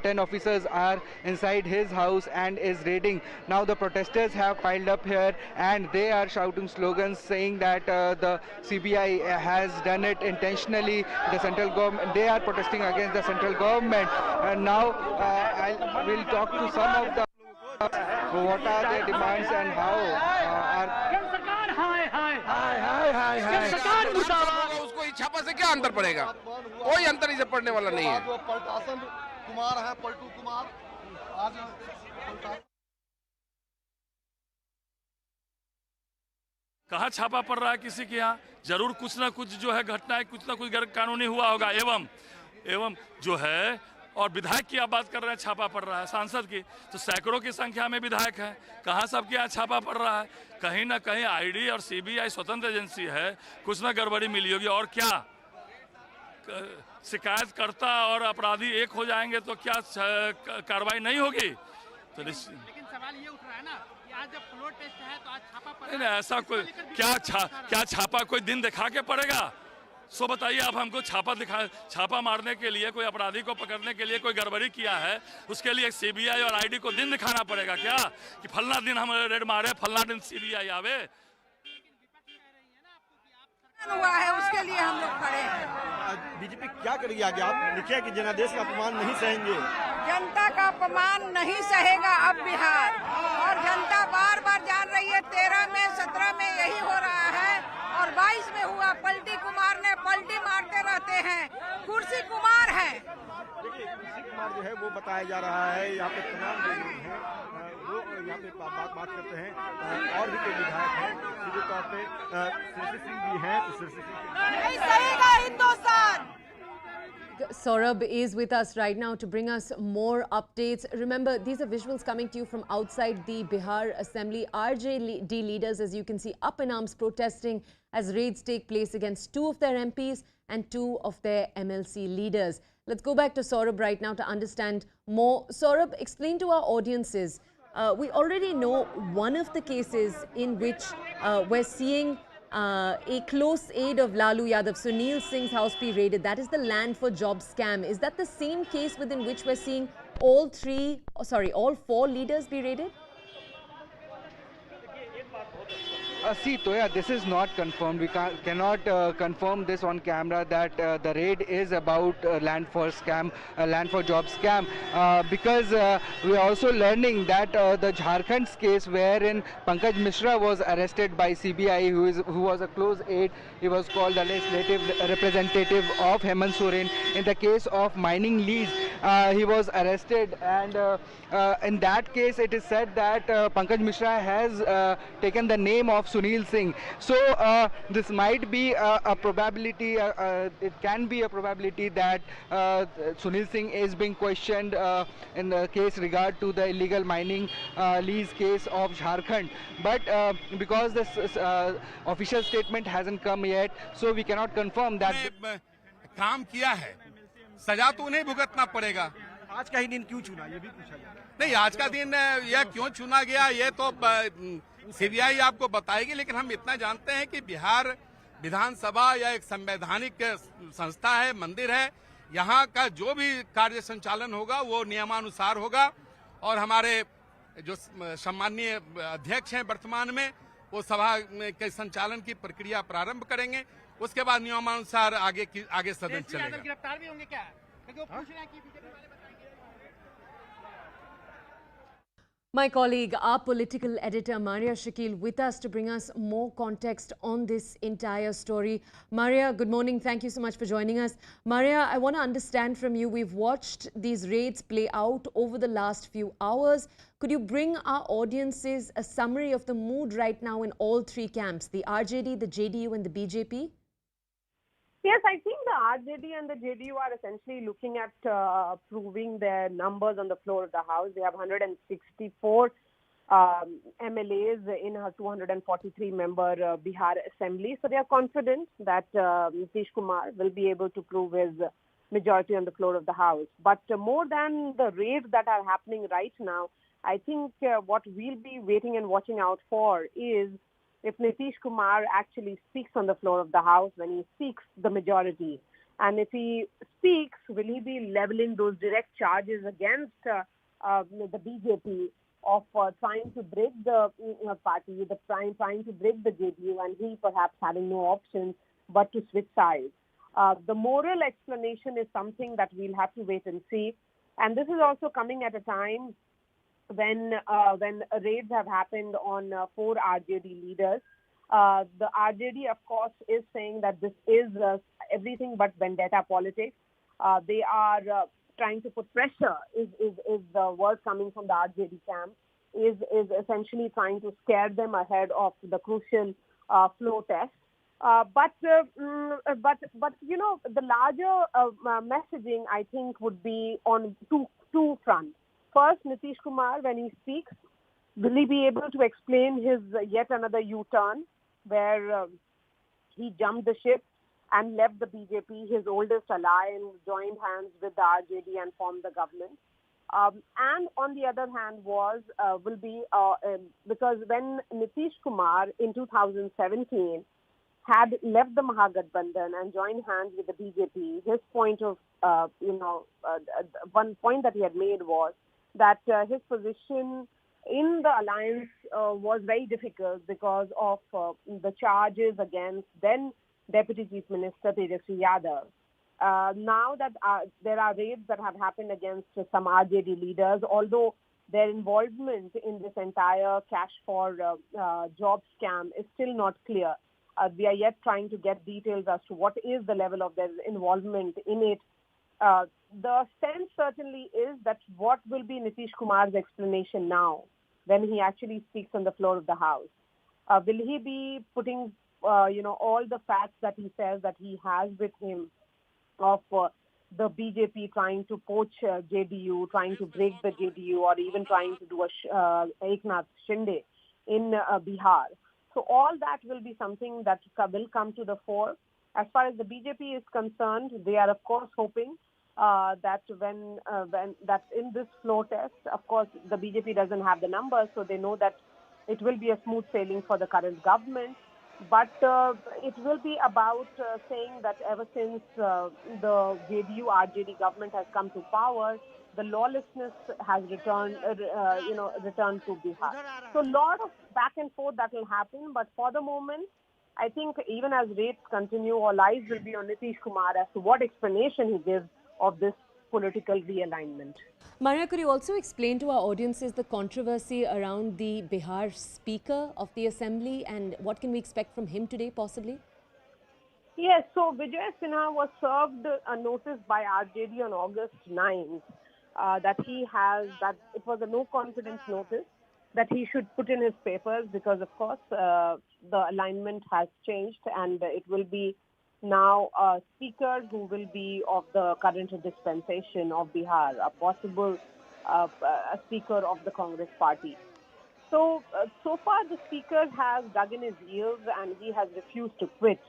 [SPEAKER 7] 10 officers are inside his house and is raiding. Now the protesters have piled up here and they are shouting slogans saying that the CBI has done it intentionally. The central government, they are protesting against the central government. And now I will talk to some of the what are their demands and how
[SPEAKER 3] उसको छापा से क्या अंतर पड़ेगा? कोई अंतर इसे पड़ने वाला नहीं है।
[SPEAKER 11] प्रशासन कुमार है, पलटू कुमार आज
[SPEAKER 13] कहाँ छापा पड़ रहा है किसी के यहाँ? जरूर कुछ ना कुछ जो है घटना, कुछ ना कुछ गैर कानूनी हुआ होगा। एवं जो है और विधायक की आप बात कर रहे हैं छापा पड़ रहा है, सांसद की, तो सैकड़ों की संख्या में विधायक हैं, कहाँ सबके यहाँ छापा पड़ रहा है? कहीं ना कहीं आईडी और सीबीआई स्वतंत्र एजेंसी है, कुछ ना गड़बड़ी मिली होगी। और क्या शिकायतकर्ता और अपराधी एक हो जाएंगे तो क्या कार्रवाई नहीं होगी? तो
[SPEAKER 5] लेकिन सवाल ये उठ रहा है ना कि आज जब फ्लोर टेस्ट है तो आज छापा पड़
[SPEAKER 13] नहीं, ऐसा कोई क्या छापा कोई दिन दिखा के पड़ेगा? सो बताइए आप हमको, छापा मारने के लिए, कोई अपराधी को पकड़ने के लिए कोई गड़बड़ी किया है, उसके लिए सीबीआई और आईडी को दिन दिखाना पड़ेगा क्या कि फलना दिन हम रेड मारे, फलना दिन सीबीआई आवे?
[SPEAKER 14] हुआ है उसके लिए हम लोग खड़े हैं।
[SPEAKER 11] बीजेपी क्या करेगी आगे? आप लिखिए कि जनादेश का अपमान नहीं सहेंगे।
[SPEAKER 14] जनता का अपमान नहीं सहेगा अब बिहार, और जनता बार बार जान रही है। 13 में 17 में यही हो रहा है और 22 में हुआ। पलटी कुमार ने पलटी मारते रहते हैं, कुर्सी कुमार है।
[SPEAKER 11] देखिए, कुर्सी कुमार जो है वो बताया जा रहा है। यहाँ पे तमाम लोग हैं वो यहाँ पे बात करते हैं। और भी कोई विधायक हैं, सीधे तौर पे सिरसी सिंह भी हैं, तो सिरसी सिंह
[SPEAKER 14] नहीं सहेगा Hindustan.
[SPEAKER 2] Saurabh is with us right now to bring us more updates. Remember, these are visuals coming to you from outside the Bihar Assembly. RJD leaders, as you can see, up in arms protesting as raids take place against 2 of their MPs and 2 of their MLC leaders. Let's go back to Saurabh right now to understand more. Saurabh, explain to our audiences. We already know one of the cases in which we're seeing a close aide of Lalu Yadav, Sunil Singh's house be raided. That is the land for job scam. Is that the same case within which we're seeing all 4 leaders be raided?
[SPEAKER 7] See, Toya, this is not confirmed. We cannot confirm this on camera that the raid is about land for scam, land for job scam, because we are also learning that the Jharkhand's case, wherein Pankaj Mishra was arrested by CBI, who was a close aide. He was called the legislative representative of Hemant Soren in the case of mining lease. He was arrested, and in that case, it is said that Pankaj Mishra has taken the name of Sunil Singh. So this might be a probability, it can be a probability that Sunil Singh is being questioned in the case regard to the illegal mining lease case of Jharkhand. But because this official statement hasn't come yet, so we cannot confirm that.
[SPEAKER 11] काम किया है, सजा तो उन्हें भुगतना पड़ेगा।
[SPEAKER 5] आज का ही दिन क्यों चुना, ये भी पूछा जाए।
[SPEAKER 11] नहीं, आज का दिन यह क्यों चुना गया ये तो सीबीआई आपको बताएगी, लेकिन हम इतना जानते हैं कि बिहार विधानसभा या एक संवैधानिक संस्था है, मंदिर है, यहाँ का जो भी कार्य संचालन होगा वो नियमानुसार होगा, और हमारे जो सम्माननीय अध्यक्ष हैं वर्तमान में, वो सभा के संचालन की प्रक्रिया प्रारंभ करेंगे, उसके बाद नियमानुसार आगे सदन चलेगा।
[SPEAKER 5] गिरफ्तार भी होंगे क्या? क्योंकि वो पूछ रहे हैं कि बीजेपी वाले
[SPEAKER 2] My colleague, our political editor, Maria Shakil, with us to bring us more context on this entire story. Maria, good morning. Thank you so much for joining us. Maria, I want to understand from you, we've watched these raids play out over the last few hours. Could you bring our audiences a summary of the mood right now in all three camps, the RJD, the JDU and the BJP?
[SPEAKER 15] Yes, I think the RJD and the JDU are essentially looking at proving their numbers on the floor of the House. They have 164 MLAs in a 243-member Bihar Assembly. So they are confident that Nitish Kumar will be able to prove his majority on the floor of the House. But more than the raids that are happening right now, I think what we'll be waiting and watching out for is if Nitish Kumar actually speaks on the floor of the House, when he seeks the majority. And if he speaks, will he be leveling those direct charges against the BJP of trying to break the party, trying to break the JDU, and he perhaps having no options but to switch sides. The moral explanation is something that we'll have to wait and see. And this is also coming at a time when raids have happened on 4 RJD leaders. The RJD, of course, is saying that this is everything but vendetta politics. They are trying to put pressure, is the word coming from the RJD camp, is essentially trying to scare them ahead of the crucial flow test. But you know, the larger messaging, I think, would be on two fronts. First, Nitish Kumar, when he speaks, will he be able to explain his yet another U-turn where he jumped the ship and left the BJP, his oldest ally, and joined hands with the RJD and formed the government? And on the other hand will be because when Nitish Kumar in 2017 had left the Mahagathbandhan and joined hands with the BJP, his point of, one point that he had made was that his position in the alliance was very difficult because of the charges against then Deputy Chief Minister Tejashwi Yadav. Now that there are raids that have happened against some RJD leaders, although their involvement in this entire cash for job scam is still not clear. We are yet trying to get details as to what is the level of their involvement in it. The sense certainly is that what will be Nitish Kumar's explanation now when he actually speaks on the floor of the House? Will he be putting, all the facts that he says that he has with him of the BJP trying to poach JDU, trying to break the JDU, or even trying to do a Eknath Shinde in Bihar? So all that will be something that will come to the fore. As far as the BJP is concerned, they are of course hoping that when that in this flow test, of course the BJP doesn't have the numbers, so they know that it will be a smooth sailing for the current government. But it will be about saying that ever since the JDU-RJD government has come to power, the lawlessness has returned, returned to Bihar. So a lot of back and forth that will happen, but for the moment, I think even as raids continue, all eyes will be on Nitish Kumar as to what explanation he gives of this political realignment.
[SPEAKER 2] Maria, could you also explain to our audiences the controversy around the Bihar Speaker of the Assembly and what can we expect from him today, possibly?
[SPEAKER 15] Yes, so Vijay Sinha was served a notice by RJD on August 9th that it was a no confidence notice that he should put in his papers because, of course, the alignment has changed and it will be now a speaker who will be of the current dispensation of Bihar, a possible a speaker of the Congress party. So far the speaker has dug in his heels and he has refused to quit.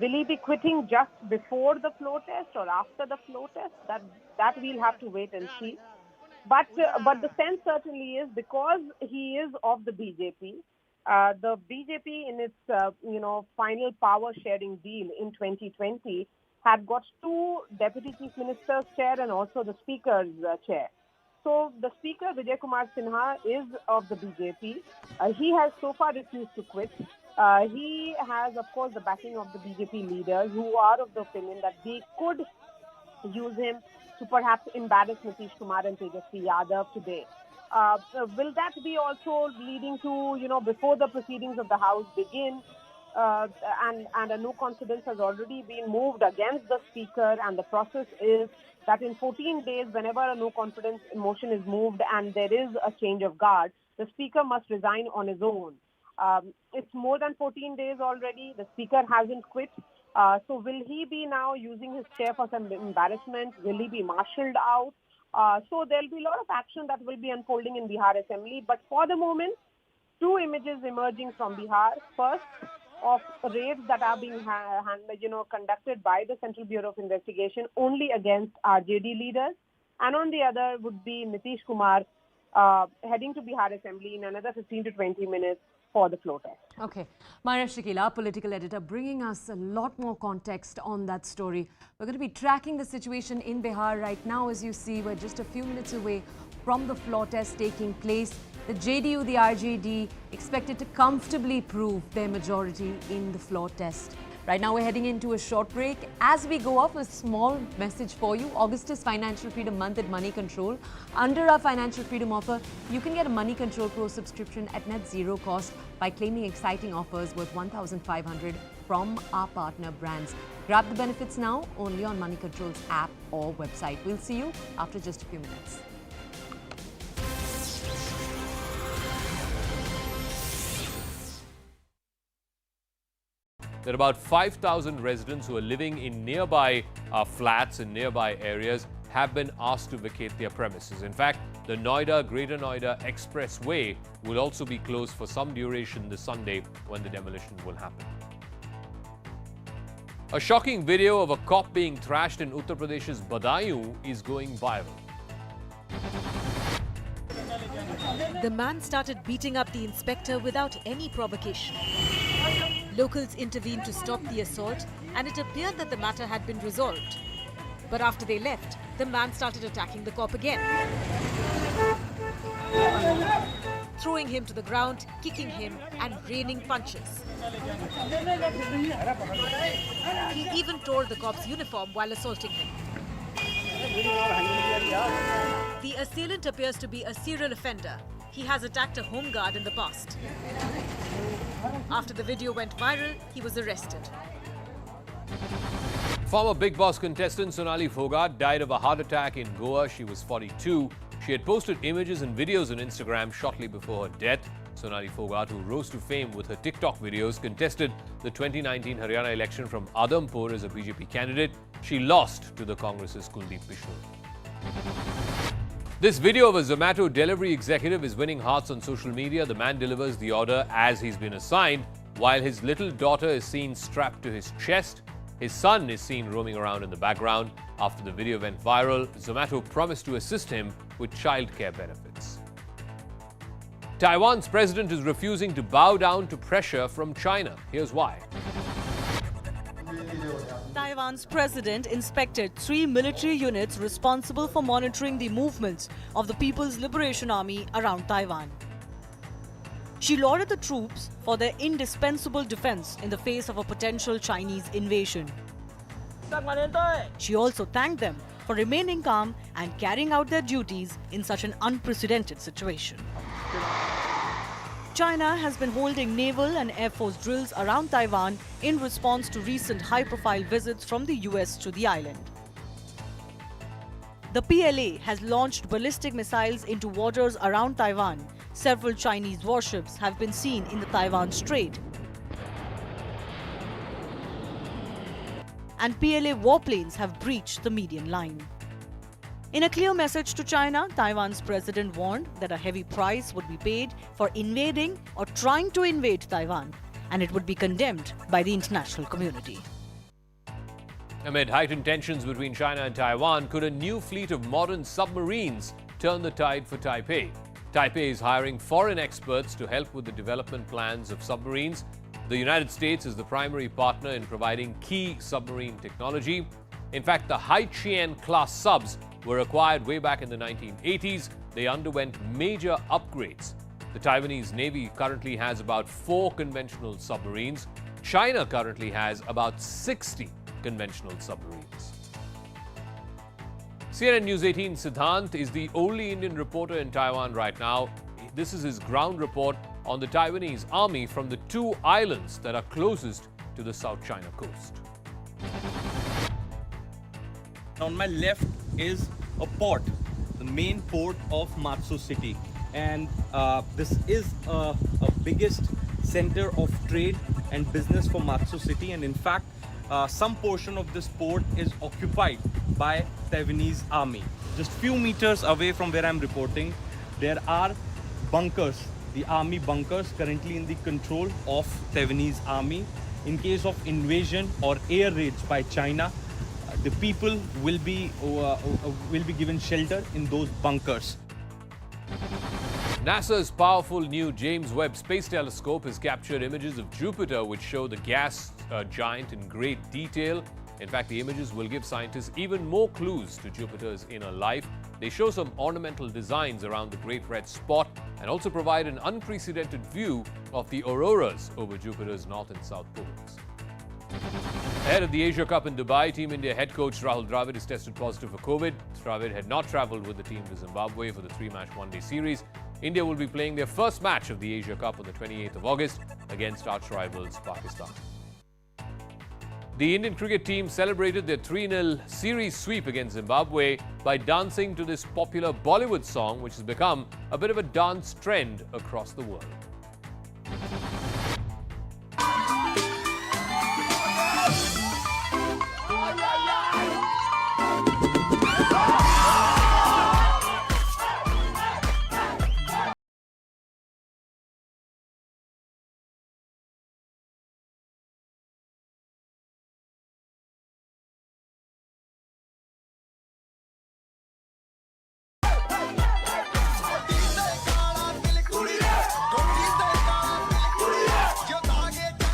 [SPEAKER 15] Will he be quitting just before the floor test or after the floor test? That we'll have to wait and see. But the sense certainly is because he is of the BJP. The BJP in its final power sharing deal in 2020 had got 2 deputy chief ministers chair and also the speaker's chair. So the speaker Vijay Kumar Sinha is of the BJP. He has so far refused to quit. He has, of course, the backing of the BJP leaders who are of the opinion that they could use him to perhaps embarrass Nitish Kumar and Tejashwi Yadav today. Will that be also leading to, before the proceedings of the House begin, and a no confidence has already been moved against the Speaker, and the process is that in 14 days, whenever a no confidence motion is moved and there is a change of guard, the Speaker must resign on his own. It's more than 14 days already. The Speaker hasn't quit. So will he be now using his chair for some embarrassment? Will he be marshalled out? So there'll be a lot of action that will be unfolding in Bihar Assembly. But for the moment, 2 images emerging from Bihar. First, of raids that are being conducted by the Central Bureau of Investigation only against RJD leaders. And on the other would be Nitish Kumar heading to Bihar Assembly in another 15 to 20 minutes for the floor test.
[SPEAKER 2] Okay. Maria Shakil, our political editor, bringing us a lot more context on that story. We're going to be tracking the situation in Bihar right now. As you see, we're just a few minutes away from the floor test taking place. The JDU, the RJD, expected to comfortably prove their majority in the floor test. Right now, we're heading into a short break. As we go off, a small message for you. August is Financial Freedom Month at Money Control. Under our Financial Freedom offer, you can get a Money Control Pro subscription at net zero cost by claiming exciting offers worth 1,500 from our partner brands. Grab the benefits now, only on Money Control's app or website. We'll see you after just a few minutes.
[SPEAKER 16] There are about 5,000 residents who are living in nearby flats in nearby areas have been asked to vacate their premises. In fact, the Greater Noida Expressway will also be closed for some duration this Sunday when the demolition will happen. A shocking video of a cop being thrashed in Uttar Pradesh's Badaयूं is going viral.
[SPEAKER 17] The man started beating up the inspector without any provocation. Locals intervened to stop the assault and it appeared that the matter had been resolved. But after they left, the man started attacking the cop again, throwing him to the ground, kicking him and raining punches. He even tore the cop's uniform while assaulting him. The assailant appears to be a serial offender. He has attacked a home guard in the past. After the video went viral, he was arrested.
[SPEAKER 16] Former Bigg Boss contestant Sonali Fogart died of a heart attack in Goa. She was 42. She had posted images and videos on Instagram shortly before her death. Sonali Fogart, who rose to fame with her TikTok videos, contested the 2019 Haryana election from Adhampur as a BJP candidate. She lost to the Congress's Kuldeep Bishnoi. This video of a Zomato delivery executive is winning hearts on social media. The man delivers the order as he's been assigned, while his little daughter is seen strapped to his chest. His son is seen roaming around in the background. After the video went viral, Zomato promised to assist him with childcare benefits. Taiwan's president is refusing to bow down to pressure from China. Here's why.
[SPEAKER 18] Taiwan's president inspected 3 military units responsible for monitoring the movements of the People's Liberation Army around Taiwan. She lauded the troops for their indispensable defense in the face of a potential Chinese invasion. She also thanked them for remaining calm and carrying out their duties in such an unprecedented situation. China has been holding naval and air force drills around Taiwan in response to recent high-profile visits from the US to the island. The PLA has launched ballistic missiles into waters around Taiwan. Several Chinese warships have been seen in the Taiwan Strait. And PLA warplanes have breached the median line. In a clear message to China, Taiwan's president warned that a heavy price would be paid for invading or trying to invade Taiwan, and it would be condemned by the international community.
[SPEAKER 16] Amid heightened tensions between China and Taiwan, could a new fleet of modern submarines turn the tide for Taipei? Taipei is hiring foreign experts to help with the development plans of submarines. The United States is the primary partner in providing key submarine technology. In fact, the Haiqian class subs were acquired way back in the 1980s. They underwent major upgrades. The Taiwanese Navy currently has about 4 conventional submarines. China currently has about 60 conventional submarines. CNN News 18 Siddhant is the only Indian reporter in Taiwan right now. This is his ground report on the Taiwanese army from the 2 islands that are closest to the South China coast.
[SPEAKER 19] On my left is a port, the main port of Matsu City, and this is a biggest center of trade and business for Matsu City, and in fact some portion of this port is occupied by Taiwanese army. Just few meters away from where I'm reporting, there are bunkers, the army bunkers currently in the control of Taiwanese army. In case of invasion or air raids by China, the people will be given shelter in those bunkers.
[SPEAKER 16] NASA's powerful new James Webb Space Telescope has captured images of Jupiter which show the gas giant in great detail. In fact, the images will give scientists even more clues to Jupiter's inner life. They show some ornamental designs around the Great Red Spot and also provide an unprecedented view of the auroras over Jupiter's north and south poles. Ahead of the Asia Cup in Dubai, Team India head coach Rahul Dravid has tested positive for COVID. Dravid had not travelled with the team to Zimbabwe for the 3-match one-day series. India will be playing their first match of the Asia Cup on the 28th of August against arch rivals Pakistan. The Indian cricket team celebrated their 3-0 series sweep against Zimbabwe by dancing to this popular Bollywood song, which has become a bit of a dance trend across the world.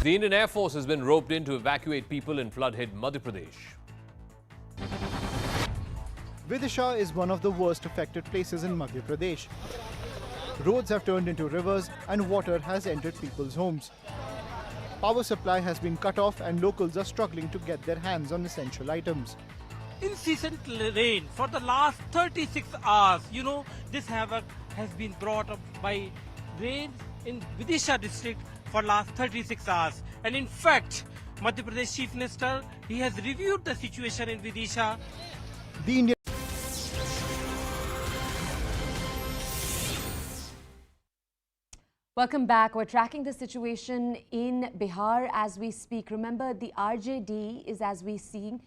[SPEAKER 16] The Indian Air Force has been roped in to evacuate people in flood-hit Madhya Pradesh.
[SPEAKER 20] Vidisha is one of the worst affected places in Madhya Pradesh. Roads have turned into rivers and water has entered people's homes. Power supply has been cut off and locals are struggling to get their hands on essential items.
[SPEAKER 21] Incessant rain for the last 36 hours. This havoc has been brought up by rain in Vidisha district for last 36 hours. And in fact, Madhya Pradesh Chief Minister, he has reviewed the situation in Vidisha.
[SPEAKER 20] The Indian
[SPEAKER 2] Welcome back. We're tracking the situation in Bihar as we speak. Remember, the RJD is, as we seeing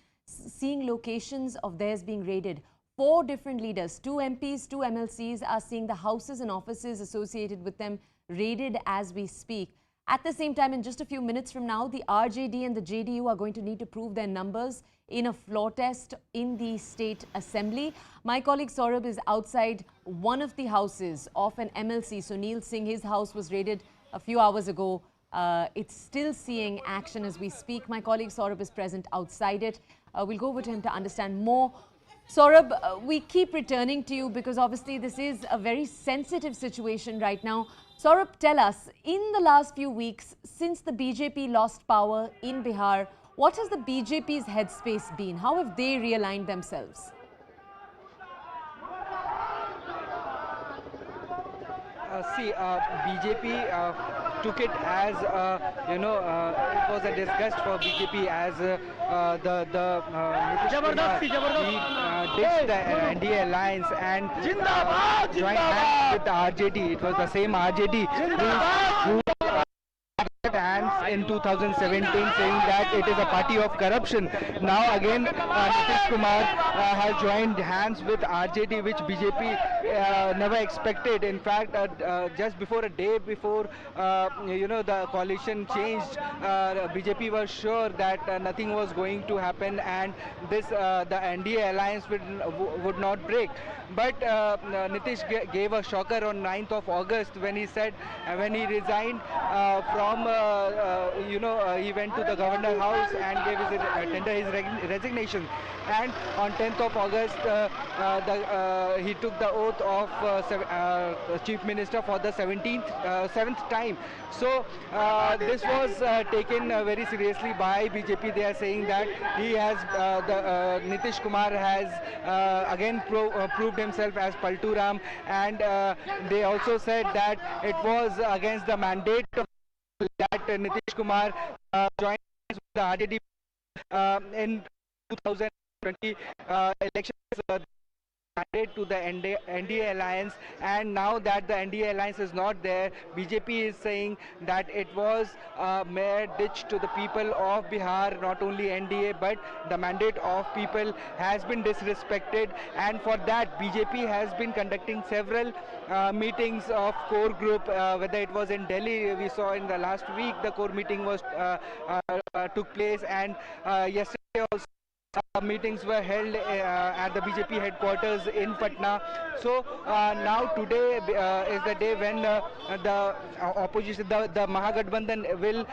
[SPEAKER 2] locations of theirs being raided. 4 different leaders, 2 MPs, 2 MLCs are seeing the houses and offices associated with them raided as we speak. At the same time, in just a few minutes from now, the RJD and the JDU are going to need to prove their numbers in a floor test in the State Assembly. My colleague Saurabh is outside one of the houses of an MLC, Sunil Singh. His house was raided a few hours ago. It's still seeing action as we speak. My colleague Saurabh is present outside it. We'll go over to him to understand more. Saurabh, we keep returning to you because obviously this is a very sensitive situation right now. Saurabh, tell us, in the last few weeks, since the BJP lost power in Bihar, what has the BJP's headspace been? How have they realigned themselves?
[SPEAKER 7] BJP took it as, it was a disgust for BJP as Nitish Kumar, he ditched the NDA alliance and joined hands with the RJD. It was the same RJD who hands in 2017 saying that it is a party of corruption. Now again Nitish Kumar has joined hands with RJD, which BJP never expected. In fact, just before a day before the coalition changed, BJP was sure that nothing was going to happen and this the NDA alliance would not break. But Nitish gave a shocker on 9th of August when he said, when he resigned from, he went to the governor house and gave tender his resignation. And on 10th of August, he took the oath of Chief Minister for the 7th time. So this was taken very seriously by BJP. They are saying that he has, Nitish Kumar has again proved himself as Palturam, and they also said that it was against the mandate of that Nitish Kumar joined with the RJD in 2020 elections. Mandate to the NDA alliance, and now that the NDA alliance is not there, BJP is saying that it was a mere ditch to the people of Bihar. Not only NDA but the mandate of people has been disrespected, and for that BJP has been conducting several meetings of core group, whether it was in Delhi. We saw in the last week the core meeting was took place, and yesterday also meetings were held at the BJP headquarters in Patna. So now today is the day when the opposition, the Mahagathbandhan will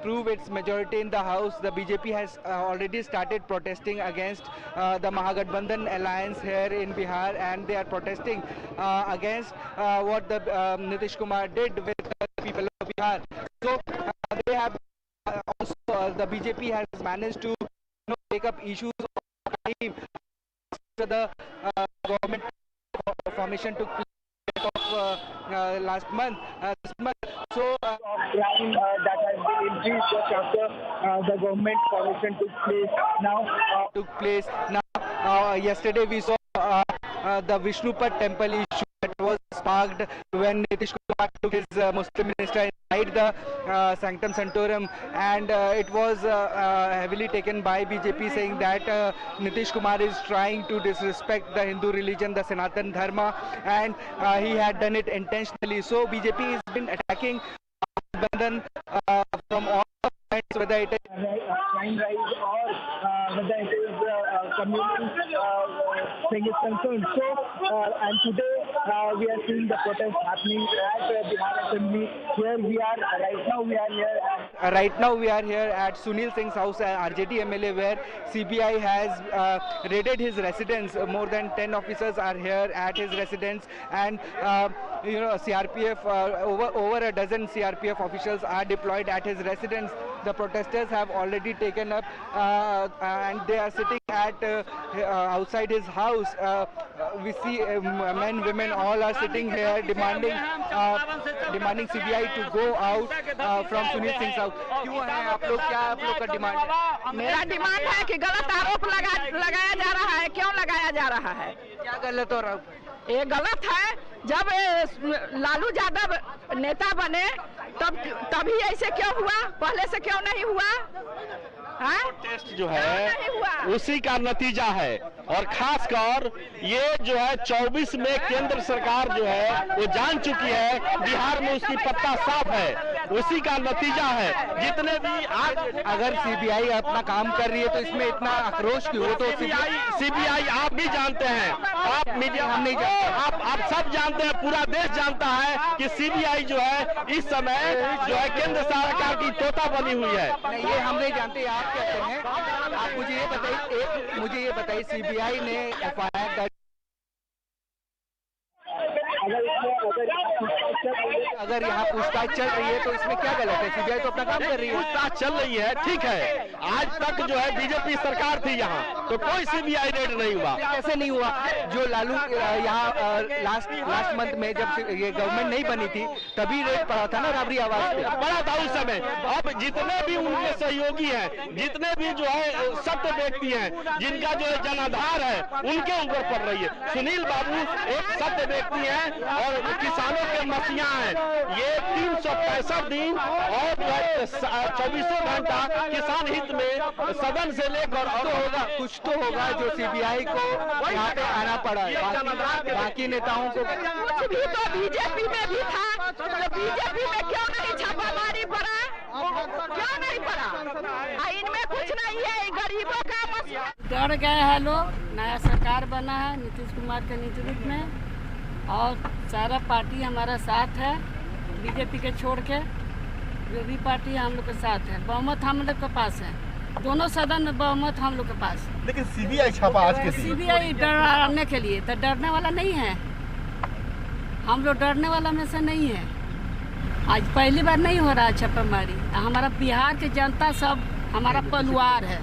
[SPEAKER 7] prove its majority in the House. The BJP has already started protesting against the Mahagathbandhan alliance here in Bihar, and they are protesting against what the Nitish Kumar did with the people of Bihar. So they have also, the BJP has managed to take up issues of time after the government formation took place of last month. So
[SPEAKER 9] crime that has been increased just after the government formation took place.
[SPEAKER 7] Now, yesterday we saw the Vishnupat temple issue that was sparked when Nitish Kumar took his Muslim minister inside the Sanctum Sanctorum, and it was heavily taken by BJP, saying that Nitish Kumar is trying to disrespect the Hindu religion, the Sanatan Dharma, and he had done it intentionally. So BJP has been attacking Bandhan from all sides, whether it is
[SPEAKER 9] crime rise or whether it is communal thing is concerned. So, and today we are seeing the protest happening at Bihar Assembly. Here we are, right now we are here at Sunil Singh's house, RJD MLA, where CBI has raided his residence. More than 10 officers are here at his residence, and CRPF, over a dozen CRPF officials are deployed at his residence. The protesters have already taken up and they are sitting at outside his house. We see men, women, all are sitting here demanding CBI to go out from Sunil Singh's house. क्यों है आप लोग, क्या आप लोग का demand है?
[SPEAKER 14] मेरा डिमांड है कि गलत आरोप लगाया जा रहा है। क्यों लगाया जा रहा है?
[SPEAKER 7] क्या गलत हो रहा है?
[SPEAKER 14] ये गलत है। जब लालू यादव नेता बने तभी ऐसे क्यों हुआ? पहले से क्यों नहीं हुआ?
[SPEAKER 1] टेस्ट जो है उसी का नतीजा है, और खासकर ये जो है 24 में केंद्र सरकार जो है वो जान चुकी है बिहार में उसकी पत्ता साफ है। उसी का नतीजा है। जितने भी आज
[SPEAKER 7] अगर सीबीआई अपना काम कर रही है तो इसमें इतना आक्रोश क्यों? वो तो
[SPEAKER 1] सीबीआई आप भी जानते हैं, आप मीडिया हम नहीं जानते, आप सब जानते हैं, पूरा देश जानता है कि सीबीआई जो है इस समय जो है केंद्र सरकार की तोता बनी हुई है।
[SPEAKER 7] नहीं, ये हम नहीं जानते, आप कहते हैं। आप मुझे ये बताइए सीबीआई ने एफआईआर दर्ज, अगर यहाँ पूछताछ चल रही है तो इसमें क्या गलत है? सीबीआई तो अपना काम कर रही है।
[SPEAKER 1] पूछताछ चल रही है, ठीक है। आज तक जो है बीजेपी सरकार थी यहाँ, तो कोई सीबीआई रेड नहीं हुआ।
[SPEAKER 7] कैसे नहीं हुआ? जो लालू यहाँ लास्ट मंथ में जब ये गवर्नमेंट नहीं बनी थी तभी रेड पड़ा था ना राबरी आवाज पे,
[SPEAKER 1] पड़ा था उस समय। अब जितने भी उनके सहयोगी हैं, जितने भी जो है सत्य व्यक्ति हैं, जिनका जो है जनाधार है, उनके ऊपर पड़ रही है। सुनील बाबू एक सत्य व्यक्ति हैं और किसानों के मसीहा हैं। ये 365 दिन और 24 घंटा किसान हित में सदन से लेकर और होगा,
[SPEAKER 7] कुछ तो होगा जो सीबीआई को यहाँ पे आना पड़ा है। बाकी नेताओं को
[SPEAKER 14] कुछ भी तो बीजेपी में भी था, तो बीजेपी में क्यों नहीं छापामारी पड़ा? क्यों नहीं पड़ा? इनमें कुछ नहीं है, गरीबों का मसला।
[SPEAKER 4] डर गए हैं लोग। नया सरकार बना है नीतीश कुमार के नेतृत्व में और सारा पार्टी हमारा साथ है, बीजेपी के छोड़ के जो भी पार्टी हम लोग के साथ है। बहुमत हम लोग के पास है, दोनों सदन में बहुमत हम लोग के पास।
[SPEAKER 22] लेकिन सीबीआई छापा आज के
[SPEAKER 4] सीबीआई डराने के लिए तो डरने वाला नहीं है, हम लोग डरने वाला में से नहीं है। आज पहली बार नहीं हो रहा है छापामारी। हमारा बिहार की जनता सब हमारा पलवार है,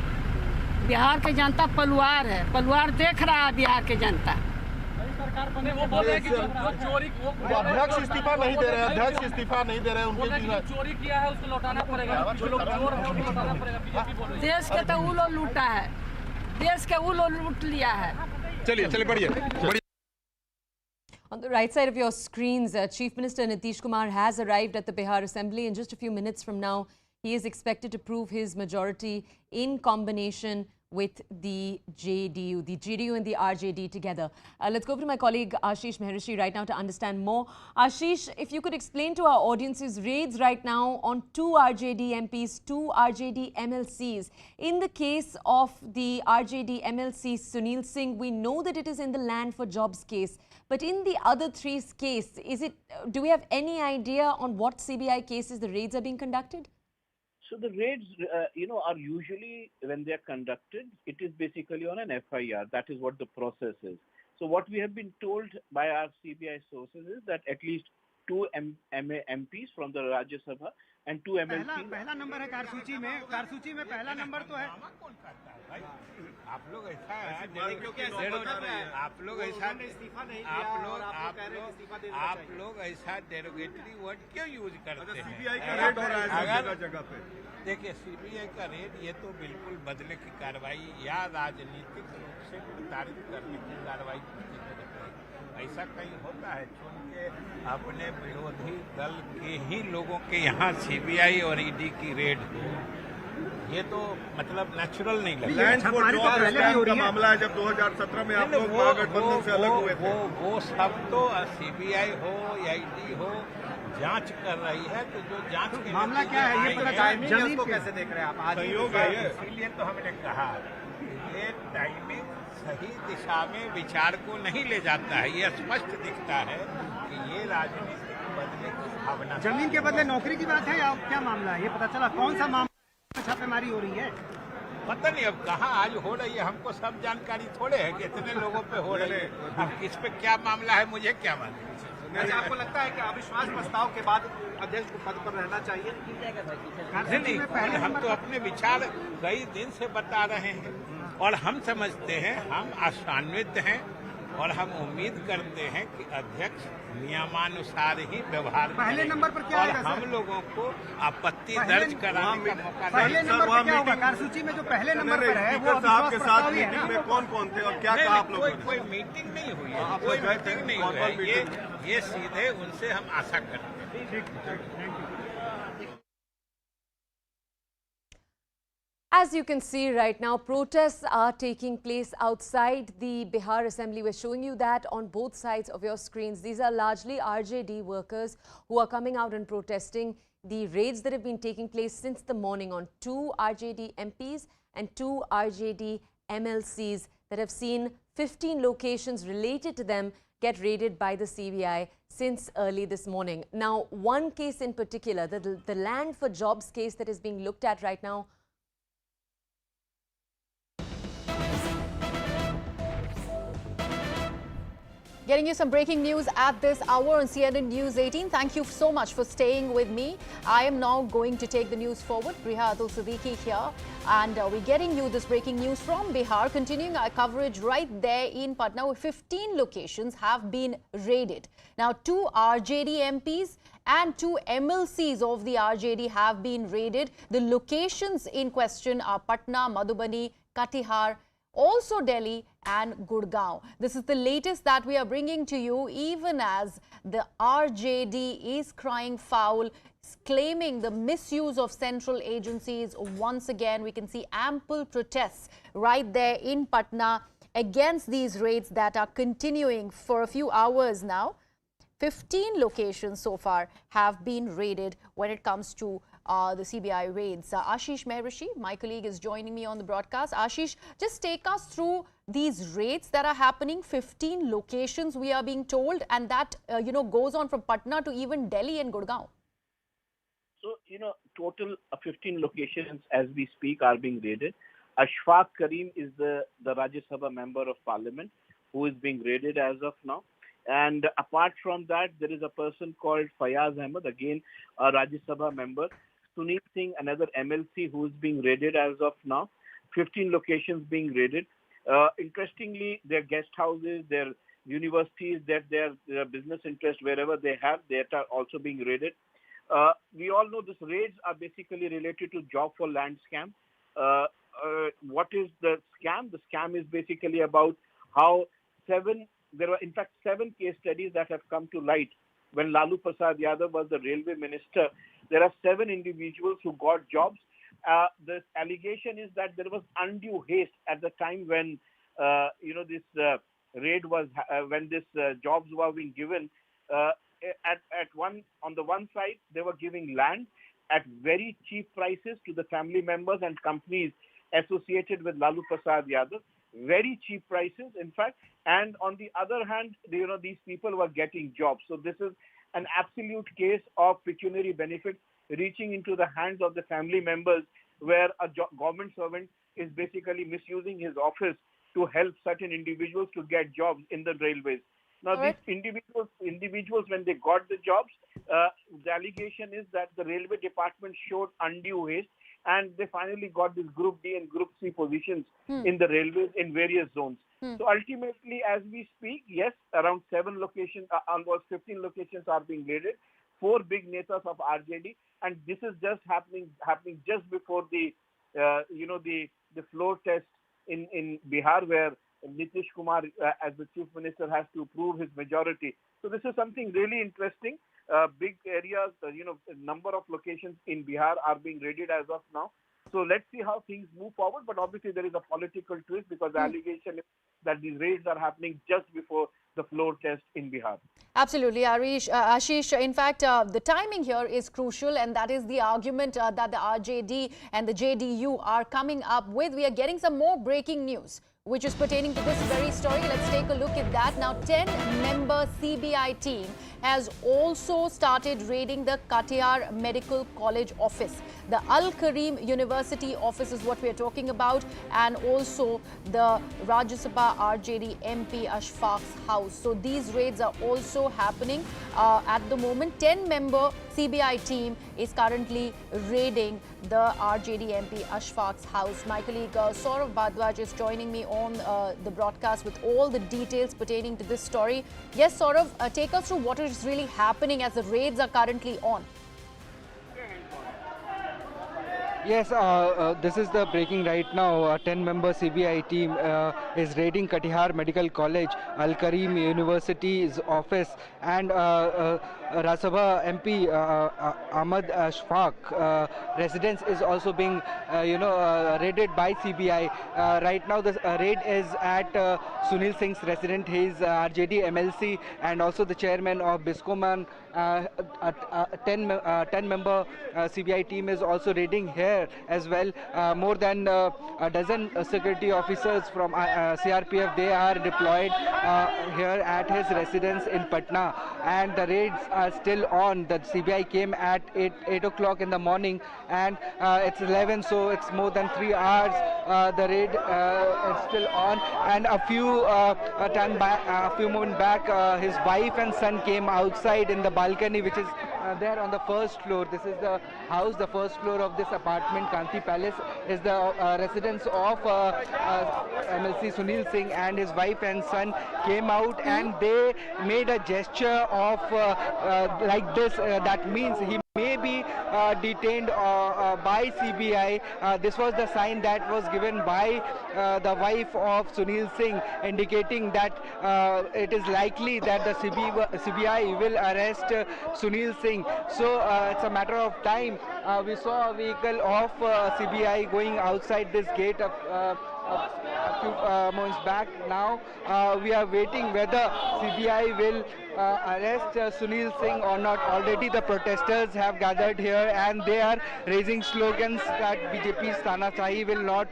[SPEAKER 4] बिहार की जनता पलवार है, पलवार देख रहा है बिहार की जनता।
[SPEAKER 22] वो बोल रहे हैं कि जो चोरी अध्यक्ष इस्तीफा नहीं दे रहे, अध्यक्ष इस्तीफा नहीं दे रहे, उनके
[SPEAKER 21] चोरी किया है उसको लौटाना पड़ेगा, जो लोग चोर है उनको लौटाना पड़ेगा। बीजेपी बोल रही है
[SPEAKER 4] देश के तो वो लोग लूटा है, देश के वो लोग लूट लिया है।
[SPEAKER 22] चलिए बढ़िए।
[SPEAKER 2] On the right side of your screens, Chief Minister Nitish Kumar has arrived at the Bihar Assembly. In just a few minutes from now, he is expected to prove his majority in combination with the JDU and the RJD together. Let's go over to my colleague Ashish Maharishi right now to understand more. Ashish, if you could explain to our audiences, raids right now on 2 RJD MPs, 2 RJD MLCs. In the case of the RJD MLC Sunil Singh, we know that it is in the land for jobs case. But in the other 3's case, do we have any idea on what CBI cases the raids are being conducted?
[SPEAKER 23] So the raids, are usually, when they are conducted, it is basically on an FIR. That is what the process is. So what we have been told by our CBI sources is that at least 2 MPs from the Rajya Sabha and 2 MLCs.
[SPEAKER 24] पहला number है कारसूची में पहला number तो है।
[SPEAKER 25] आप लोग ऐसा आप लोग ऐसा डेरोगेटरी वर्ड क्यों यूज करते हैं?
[SPEAKER 22] सीबीआई का रेड हो रहा है जगह जगह पे।
[SPEAKER 25] देखिए सीबीआई का रेड ये तो बिल्कुल बदले की कार्रवाई या राजनीतिक रूप से प्रताड़ित करने की कार्रवाई ऐसा कहीं होता है? चूंकि अपने विरोधी दल के ही लोगों के यहाँ सीबीआई और ईडी की रेड ये तो मतलब नेचुरल नहीं लगता।
[SPEAKER 22] लैंड फॉर जॉब का मामला है, जब 2017 में आप लोग महागठबंधन से अलग हुए थे।
[SPEAKER 25] वो सब तो सीबीआई हो या ईडी हो जांच कर रही है, तो जो जांच के
[SPEAKER 24] मामला क्या है ये पता टाइमिंग
[SPEAKER 22] को कैसे देख रहे हैं आप?
[SPEAKER 25] सहयोग है, इसीलिए तो हमने कहा ये टाइमिंग सही दिशा में विचार को नहीं ले जाता है। ये स्पष्ट दिखता है कि ये राजनीतिक बदले की भावना।
[SPEAKER 24] जमीन के बदले नौकरी की बात है या क्या मामला है ये पता चला? कौन सा मामला छापेमारी हो रही है?
[SPEAKER 25] पता नहीं अब कहाँ आज हो रही है, हमको सब जानकारी थोड़े है कि इतने लोगों पे हो रही है। अब किस पे क्या मामला है मुझे क्या मालूम।
[SPEAKER 24] आपको लगता है कि अविश्वास प्रस्ताव के बाद अध्यक्ष को पद पर रहना चाहिए?
[SPEAKER 25] नहीं, हम तो अपने विचार कई दिन से बता रहे हैं और हम समझते हैं, हम आशान्वित हैं और हम उम्मीद करते हैं कि अध्यक्ष नियमानुसार ही व्यवहार
[SPEAKER 24] पहले नंबर पर क्या
[SPEAKER 25] और हम लोगों को आपत्ति दर्ज कराने का मौका
[SPEAKER 24] पहले नंबर पर क्या होगा? कार्यसूची में जो पहले नंबर पर है वो
[SPEAKER 22] साहब के साथ मीटिंग में कौन कौन थे और क्या कहा आप लोगों ने?
[SPEAKER 25] कोई मीटिंग नहीं हुई है, कोई मीटिंग नहीं हुई है, ये सीधे उनसे हम आशा करते हैं।
[SPEAKER 2] As you can see right now, protests are taking place outside the Bihar Assembly. We're showing you that on both sides of your screens. These are largely RJD workers who are coming out and protesting the raids that have been taking place since the morning on 2 RJD MPs and 2 RJD MLCs that have seen 15 locations related to them get raided by the CBI since early this morning. Now, one case in particular, the Land for Jobs case that is being looked at right now,
[SPEAKER 3] getting you some breaking news at this hour on CNN News 18. Thank you so much for staying with me. I am now going to take the news forward. Priya Atul Siddiqui here, and we're getting you this breaking news from Bihar, continuing our coverage right there in Patna, where 15 locations have been raided. Now, 2 RJD MPs and 2 MLCs of the RJD have been raided. The locations in question are Patna, Madhubani, Katihar, also Delhi and Gurugram. This is the latest that we are bringing to you, even as the RJD is crying foul, claiming the misuse of central agencies. Once again, we can see ample protests right there in Patna against these raids that are continuing for a few hours now. 15 locations so far have been raided when it comes to the CBI raids. Ashish Mehrishi, my colleague, is joining me on the broadcast. Ashish, just take us through these raids that are happening. 15 locations, we are being told, and that goes on from Patna to even Delhi and Gurugram.
[SPEAKER 23] So, total 15 locations as we speak are being raided. Ashfaq Karim is the Rajya Sabha member of Parliament who is being raided as of now. And apart from that, there is a person called Fayaz Ahmed, again a Rajya Sabha member. Sunil Singh, another MLC who is being raided as of now. 15 locations being raided. Interestingly, their guest houses, their universities, their business interests, wherever they have, they are also being raided. We all know these raids are basically related to job for land scam. What is the scam? The scam is basically about how there were in fact 7 case studies that have come to light. When Lalu Yadav was the railway minister, there are 7 individuals who got jobs. The allegation is that there was undue haste at the time when this raid was when this jobs were being given. On the one side, they were giving land at very cheap prices to the family members and companies associated with Lalu Yadav. Very cheap prices, in fact, and on the other hand, these people were getting jobs. So this is an absolute case of pecuniary benefits reaching into the hands of the family members, where a government servant is basically misusing his office to help certain individuals to get jobs in the railways. Now, these individuals, when they got the jobs, the allegation is that the railway department showed undue haste, and they finally got this Group D and Group C positions in the railways in various zones. So ultimately, as we speak, yes, around 7 locations, almost 15 locations are being raided. 4 big netas of RJD, and this is just happening just before the floor test in Bihar, where Nitish Kumar, as the chief minister, has to prove his majority. So this is something really interesting. Big areas, number of locations in Bihar are being raided as of now. So let's see how things move forward. But obviously there is a political twist, because the allegation is that these raids are happening just before the floor test in Bihar.
[SPEAKER 3] Absolutely, Ashish. In fact, the timing here is crucial, and that is the argument that the RJD and the JDU are coming up with. We are getting some more breaking news, which is pertaining to this very story. Let's take a look at that. Now, 10-member CBI team has also started raiding the Katihar Medical College office. The Al-Karim University office is what we are talking about, and also the Rajya Sabha RJD MP Ashfaq's house. So these raids are also happening at the moment. 10-member CBI team is currently raiding the RJD MP Ashfaq's house. My colleague Saurav Bhardwaj is joining me on the broadcast with all the details pertaining to this story. Yes, Saurav, take us through what is really happening as the raids are currently on.
[SPEAKER 7] Yes, this is the breaking right now. A 10-member CBI team is raiding Katihar Medical College, Al-Karim University's office, and Rajya Sabha MP Ahmad Shfaq residence is also being raided by CBI. Right now the raid is at Sunil Singh's residence. He is RJD MLC and also the chairman of Biscoman. A 10-member CBI team is also raiding here as well. More than a dozen security officers from CRPF, they are deployed here at his residence in Patna, and the raids are still on. The CBI came at 8 o'clock in the morning, and it's 11, so it's more than 3 hours. The raid is still on, and a few moments back, his wife and son came outside in the balcony, which is there on the first floor. This is the house, the first floor of this apartment. Kanti Palace is the residence of MLC Sunil Singh, and his wife and son came out and they made a gesture of like this. That means he may be detained by CBI. This was the sign that was given by the wife of Sunil Singh, indicating that it is likely that the CBI will arrest Sunil Singh. So it's a matter of time. We saw a vehicle of CBI going outside this gate a few months back. Now we are waiting whether CBI will arrest Sunil Singh or not. Already the protesters have gathered here and they are raising slogans that BJP's Tanasahi will not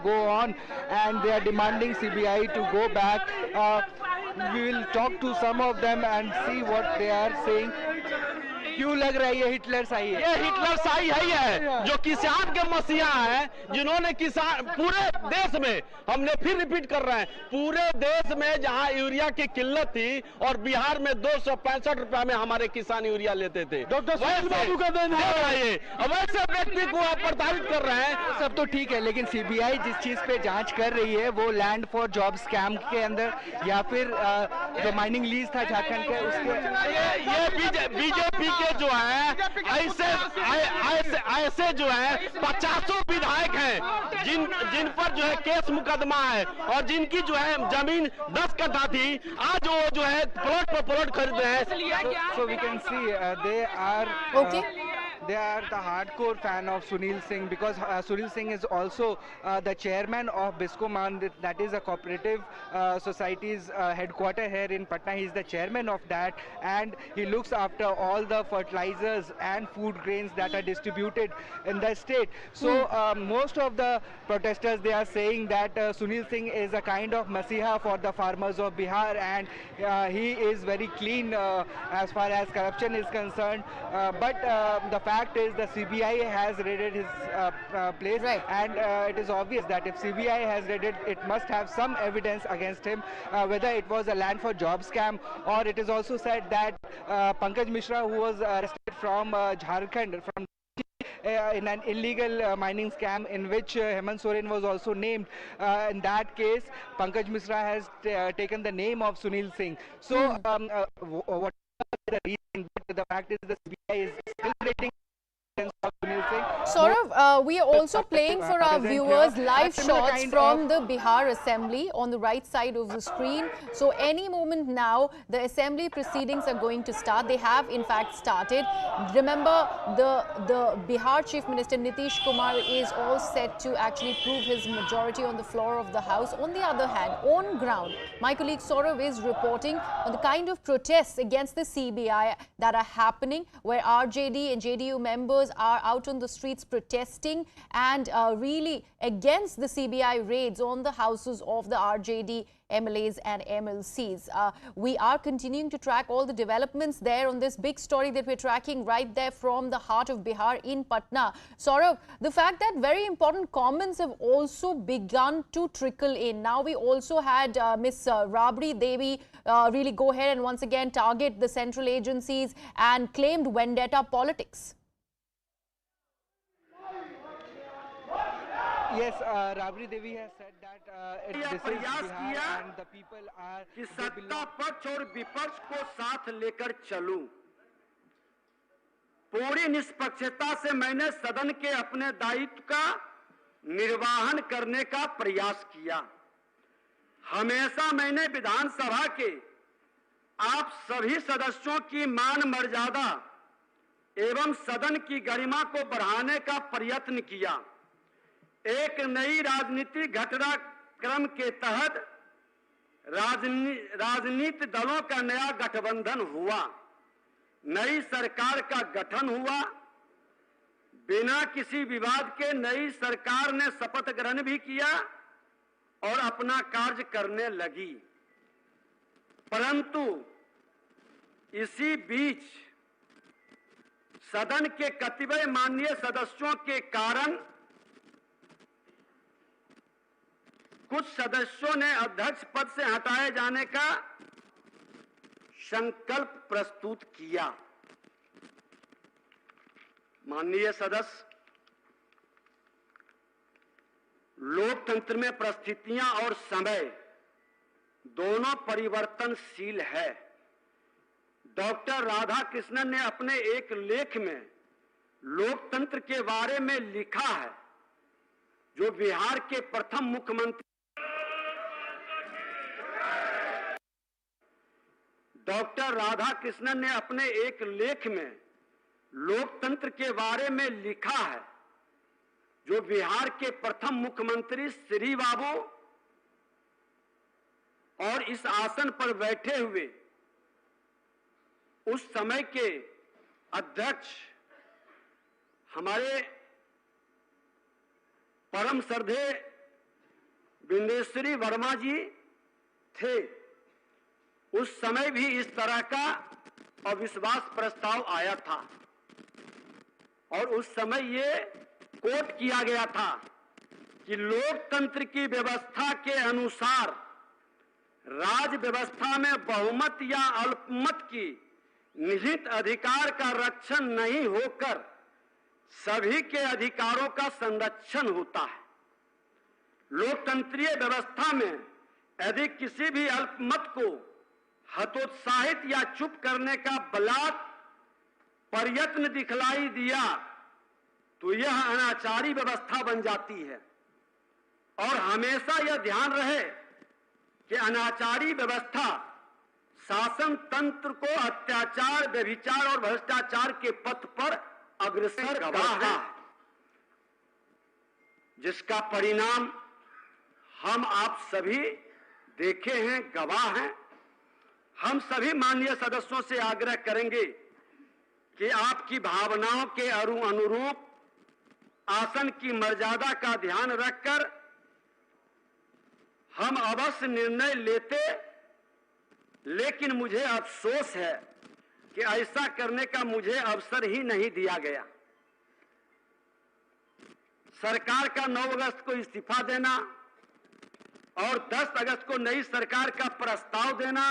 [SPEAKER 7] go on, and they are demanding CBI to go back. We will talk to some of them and see what they are saying. क्यों लग रहा है ये Hitler शाही है?
[SPEAKER 1] ये Hitler शाही है ही है, जो किसान के मसीहा हैं, जिन्होंने किसान पूरे देश में, हमने फिर रिपीट कर रहे हैं, पूरे देश में जहां यूरिया की किल्लत थी और बिहार में 265 रुपया में हमारे किसान यूरिया लेते थे। डॉक्टर सुनील बाबू का देन है। अब ऐसे व्यक्ति को आप प्रताड़ित कर रहे हैं।
[SPEAKER 7] सब तो ठीक है, लेकिन सीबीआई जिस चीज पे जांच कर रही है वो लैंड फॉर जॉब स्कैम के अंदर या फिर जो माइनिंग लीज था झारखंड के, उसके
[SPEAKER 1] ये बीजेपी के जो है ऐसे जो है 50 विधायक हैं जिन पर जो है केस मुकदमा है और जिनकी जो है जमीन 10 कट्ठा थी, आज वो जो है प्लॉट पर प्लॉट खरीद रहे हैं।
[SPEAKER 7] So we can see they are the hardcore fan of Sunil Singh, because Sunil Singh is also the chairman of Biscoman, that is a cooperative society's headquarter here in Patna. He is the chairman of that, and he looks after all the fertilizers and food grains that are distributed in the state. So most of the protesters, they are saying that Sunil Singh is a kind of masiha for the farmers of Bihar, and he is very clean as far as corruption is concerned. But the fact is the CBI has raided his place, and it is obvious that if CBI has raided, it must have some evidence against him, whether it was a land for job scam, or it is also said that Pankaj Mishra, who was arrested from Jharkhand, from in an illegal mining scam in which Hemant Soren was also named. In that case, Pankaj Mishra has taken the name of Sunil Singh. So what the reason? The fact is the CBI is still raiding.
[SPEAKER 3] Saurav, we are also playing for our viewers live shots from the Bihar Assembly on the right side of the screen. So any moment now, the Assembly proceedings are going to start. They have in fact started. Remember, the Bihar Chief Minister Nitish Kumar is all set to actually prove his majority on the floor of the House. On the other hand, on ground, my colleague Saurav is reporting on the kind of protests against the CBI that are happening, where RJD and JDU members are out on the streets protesting and really against the CBI raids on the houses of the RJD MLAs and MLCs. We are continuing to track all the developments there on this big story that we're tracking right there from the heart of Bihar in Patna. Saurav, the fact that very important comments have also begun to trickle in. Now we also had Miss Rabri Devi really go ahead and once again target the central agencies and claimed vendetta politics.
[SPEAKER 7] Yes, Rabri Devi has said that this is Bihar and the people are...
[SPEAKER 6] कि सत्ता पक्ष और विपक्ष को साथ लेकर चलूं। पूरी निष्पक्षता से मैंने सदन के अपने दायित्व का निर्वहन करने का प्रयास किया। हमेशा मैंने विधानसभा के आप सभी सदस्यों की मान मर्यादा एवं सदन की गरिमा को बढ़ाने का प्रयत्न किया। एक नई राजनीतिक घटनाक्रम के तहत राजनीतिक दलों का नया गठबंधन हुआ, नई सरकार का गठन हुआ। बिना किसी विवाद के नई सरकार ने शपथ ग्रहण भी किया और अपना कार्य करने लगी। परंतु इसी बीच सदन के कतिपय माननीय सदस्यों के कारण कुछ सदस्यों ने अध्यक्ष पद से हटाए जाने का संकल्प प्रस्तुत किया। माननीय सदस्य, लोकतंत्र में परिस्थितियां और समय दोनों परिवर्तनशील है। डॉक्टर राधाकृष्णन ने अपने एक लेख में लोकतंत्र के बारे में लिखा है, जो बिहार के प्रथम मुख्यमंत्री डॉक्टर राधाकृष्णन ने अपने एक लेख में लोकतंत्र के बारे में लिखा है, जो बिहार के प्रथम मुख्यमंत्री श्री बाबू और इस आसन पर बैठे हुए उस समय के अध्यक्ष हमारे परम श्रद्धेय बिंदेश्वरी वर्मा जी थे। उस समय भी इस तरह का अविश्वास प्रस्ताव आया था और उस समय ये कोट किया गया था कि लोकतंत्र की व्यवस्था के अनुसार राज व्यवस्था में बहुमत या अल्पमत की निहित अधिकार का रक्षण नहीं होकर सभी के अधिकारों का संरक्षण होता है। लोकतंत्रीय व्यवस्था में यदि किसी भी अल्पमत को हतोत्साहित या चुप करने का बलात् प्रयत्न दिखलाई दिया तो यह अनाचारी व्यवस्था बन जाती है। और हमेशा यह ध्यान रहे कि अनाचारी व्यवस्था शासन तंत्र को अत्याचार, व्यभिचार और भ्रष्टाचार के पथ पर अग्रसर करता है, जिसका परिणाम हम आप सभी देखे हैं, गवाह हैं। हम सभी माननीय सदस्यों से आग्रह करेंगे कि आपकी भावनाओं के अनुरूप आसन की मर्यादा का ध्यान रखकर हम अवश्य निर्णय लेते, लेकिन मुझे अफसोस है कि ऐसा करने का मुझे अवसर ही नहीं दिया गया। सरकार का 9 अगस्त को इस्तीफा देना और 10 अगस्त को नई सरकार का प्रस्ताव देना,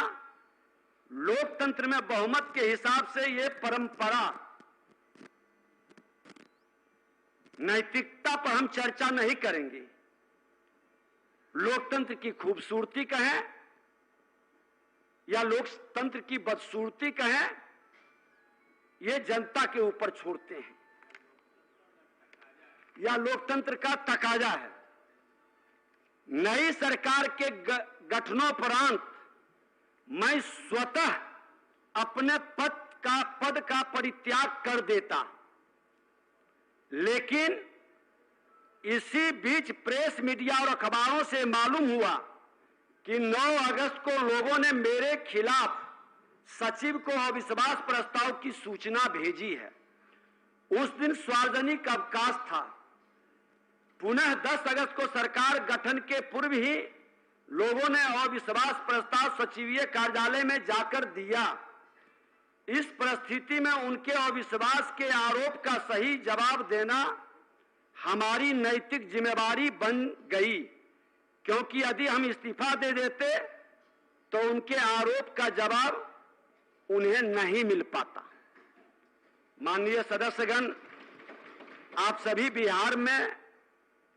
[SPEAKER 6] लोकतंत्र में बहुमत के हिसाब से ये परंपरा, नैतिकता पर हम चर्चा नहीं करेंगे। लोकतंत्र की खूबसूरती कहें या लोकतंत्र की बदसूरती कहें, ये जनता के ऊपर छोड़ते हैं, या लोकतंत्र का तकाजा है। नई सरकार के गठनोपरांत मैं स्वतः अपने पद का परित्याग कर देता, लेकिन इसी बीच प्रेस, मीडिया और अखबारों से मालूम हुआ कि 9 अगस्त को लोगों ने मेरे खिलाफ सचिव को अविश्वास प्रस्ताव की सूचना भेजी है। उस दिन सार्वजनिक अवकाश था। पुनः 10 अगस्त को सरकार गठन के पूर्व ही लोगों ने अविश्वास प्रस्ताव सचिवीय कार्यालय में जाकर दिया। इस परिस्थिति में उनके अविश्वास के आरोप का सही जवाब देना हमारी नैतिक जिम्मेवारी बन गई, क्योंकि यदि हम इस्तीफा दे देते तो उनके आरोप का जवाब उन्हें नहीं मिल पाता। माननीय सदस्यगण, आप सभी बिहार में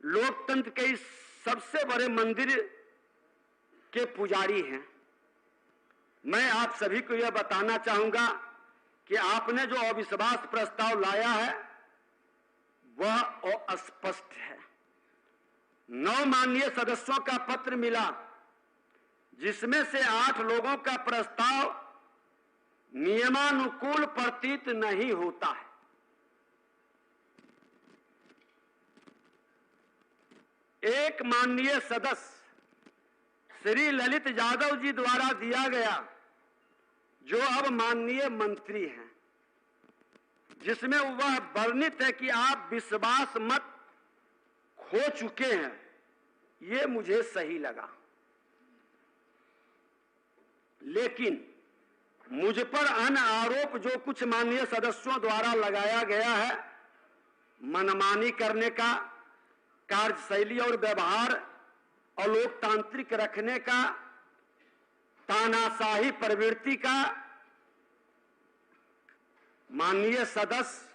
[SPEAKER 6] लोकतंत्र के इस सबसे बड़े मंदिर के पुजारी हैं। मैं आप सभी को यह बताना चाहूंगा कि आपने जो अविश्वास प्रस्ताव लाया है वह अस्पष्ट है। 9 माननीय सदस्यों का पत्र मिला, जिसमें से 8 लोगों का प्रस्ताव नियमानुकूल प्रतीत नहीं होता है। एक माननीय सदस्य श्री ललित यादव जी द्वारा दिया गया, जो अब माननीय मंत्री हैं, जिसमें वह वर्णित है कि आप विश्वास मत खो चुके हैं, ये मुझे सही लगा। लेकिन मुझ पर अन्य आरोप जो कुछ माननीय सदस्यों द्वारा लगाया गया है, मनमानी करने का, कार्यशैली और व्यवहार अलोकतांत्रिक रखने का, तानाशाही प्रवृत्ति का, माननीय सदस्य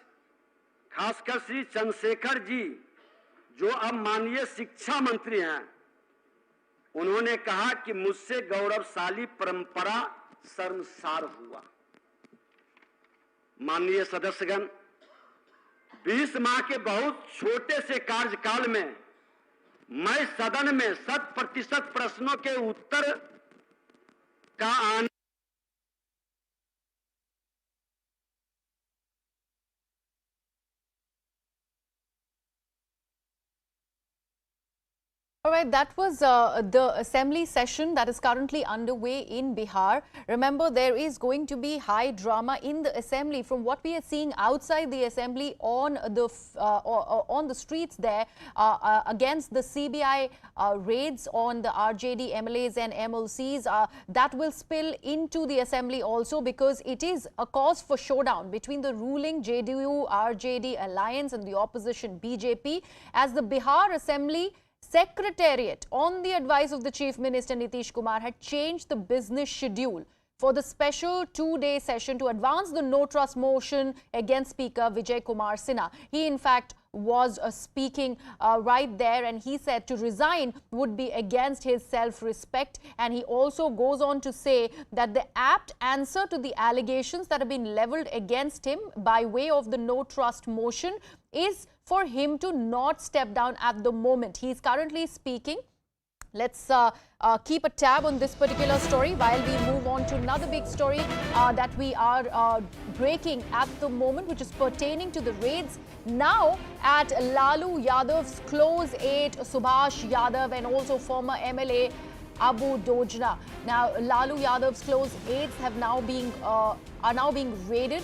[SPEAKER 6] खासकर श्री चंद्रशेखर जी जो अब माननीय शिक्षा मंत्री हैं, उन्होंने कहा कि मुझसे गौरवशाली परंपरा शर्मसार हुआ। माननीय सदस्यगण, 20 माह के बहुत छोटे से कार्यकाल में मैं सदन में 100% प्रश्नों के उत्तर का आने
[SPEAKER 3] All right, that was the assembly session that is currently underway in Bihar. Remember, there is going to be high drama in the assembly. From what we are seeing outside the assembly on the streets there against the CBI raids on the RJD MLAs and MLCs, that will spill into the assembly also, because it is a cause for showdown between the ruling JDU RJD alliance and the opposition BJP, as the Bihar assembly Secretariat, on the advice of the Chief Minister Nitish Kumar, had changed the business schedule for the special 2-day session to advance the no trust motion against Speaker Vijay Kumar Sinha. He in fact was speaking right there, and he said to resign would be against his self-respect. And he also goes on to say that the apt answer to the allegations that have been leveled against him by way of the no trust motion is for him to not step down at the moment. He is currently speaking. Let's keep a tab on this particular story while we move on to another big story that we are breaking at the moment, which is pertaining to the raids now at Lalu Yadav's close aide Subhash Yadav and also former MLA Abu Dojna. Now, Lalu Yadav's close aides have now are now being raided.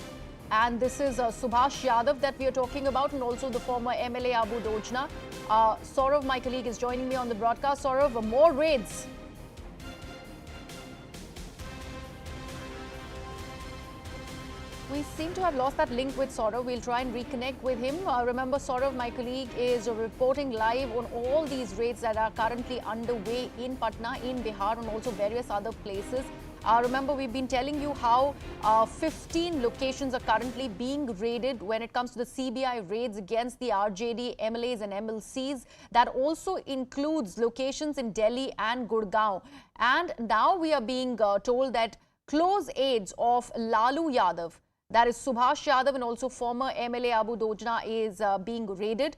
[SPEAKER 3] And this is Subhash Yadav that we are talking about, and also the former MLA Abu Dojna. Saurav, my colleague, is joining me on the broadcast. Saurav, more raids. We seem to have lost that link with Saurav. We'll try and reconnect with him. Remember, Saurav, my colleague, is reporting live on all these raids that are currently underway in Patna, in Bihar, and also various other places. Remember, we've been telling you how 15 locations are currently being raided when it comes to the CBI raids against the RJD, MLAs and MLCs. That also includes locations in Delhi and Gurugram. And now we are being told that close aides of Lalu Yadav, that is Subhash Yadav and also former MLA Abu Dojna, is being raided.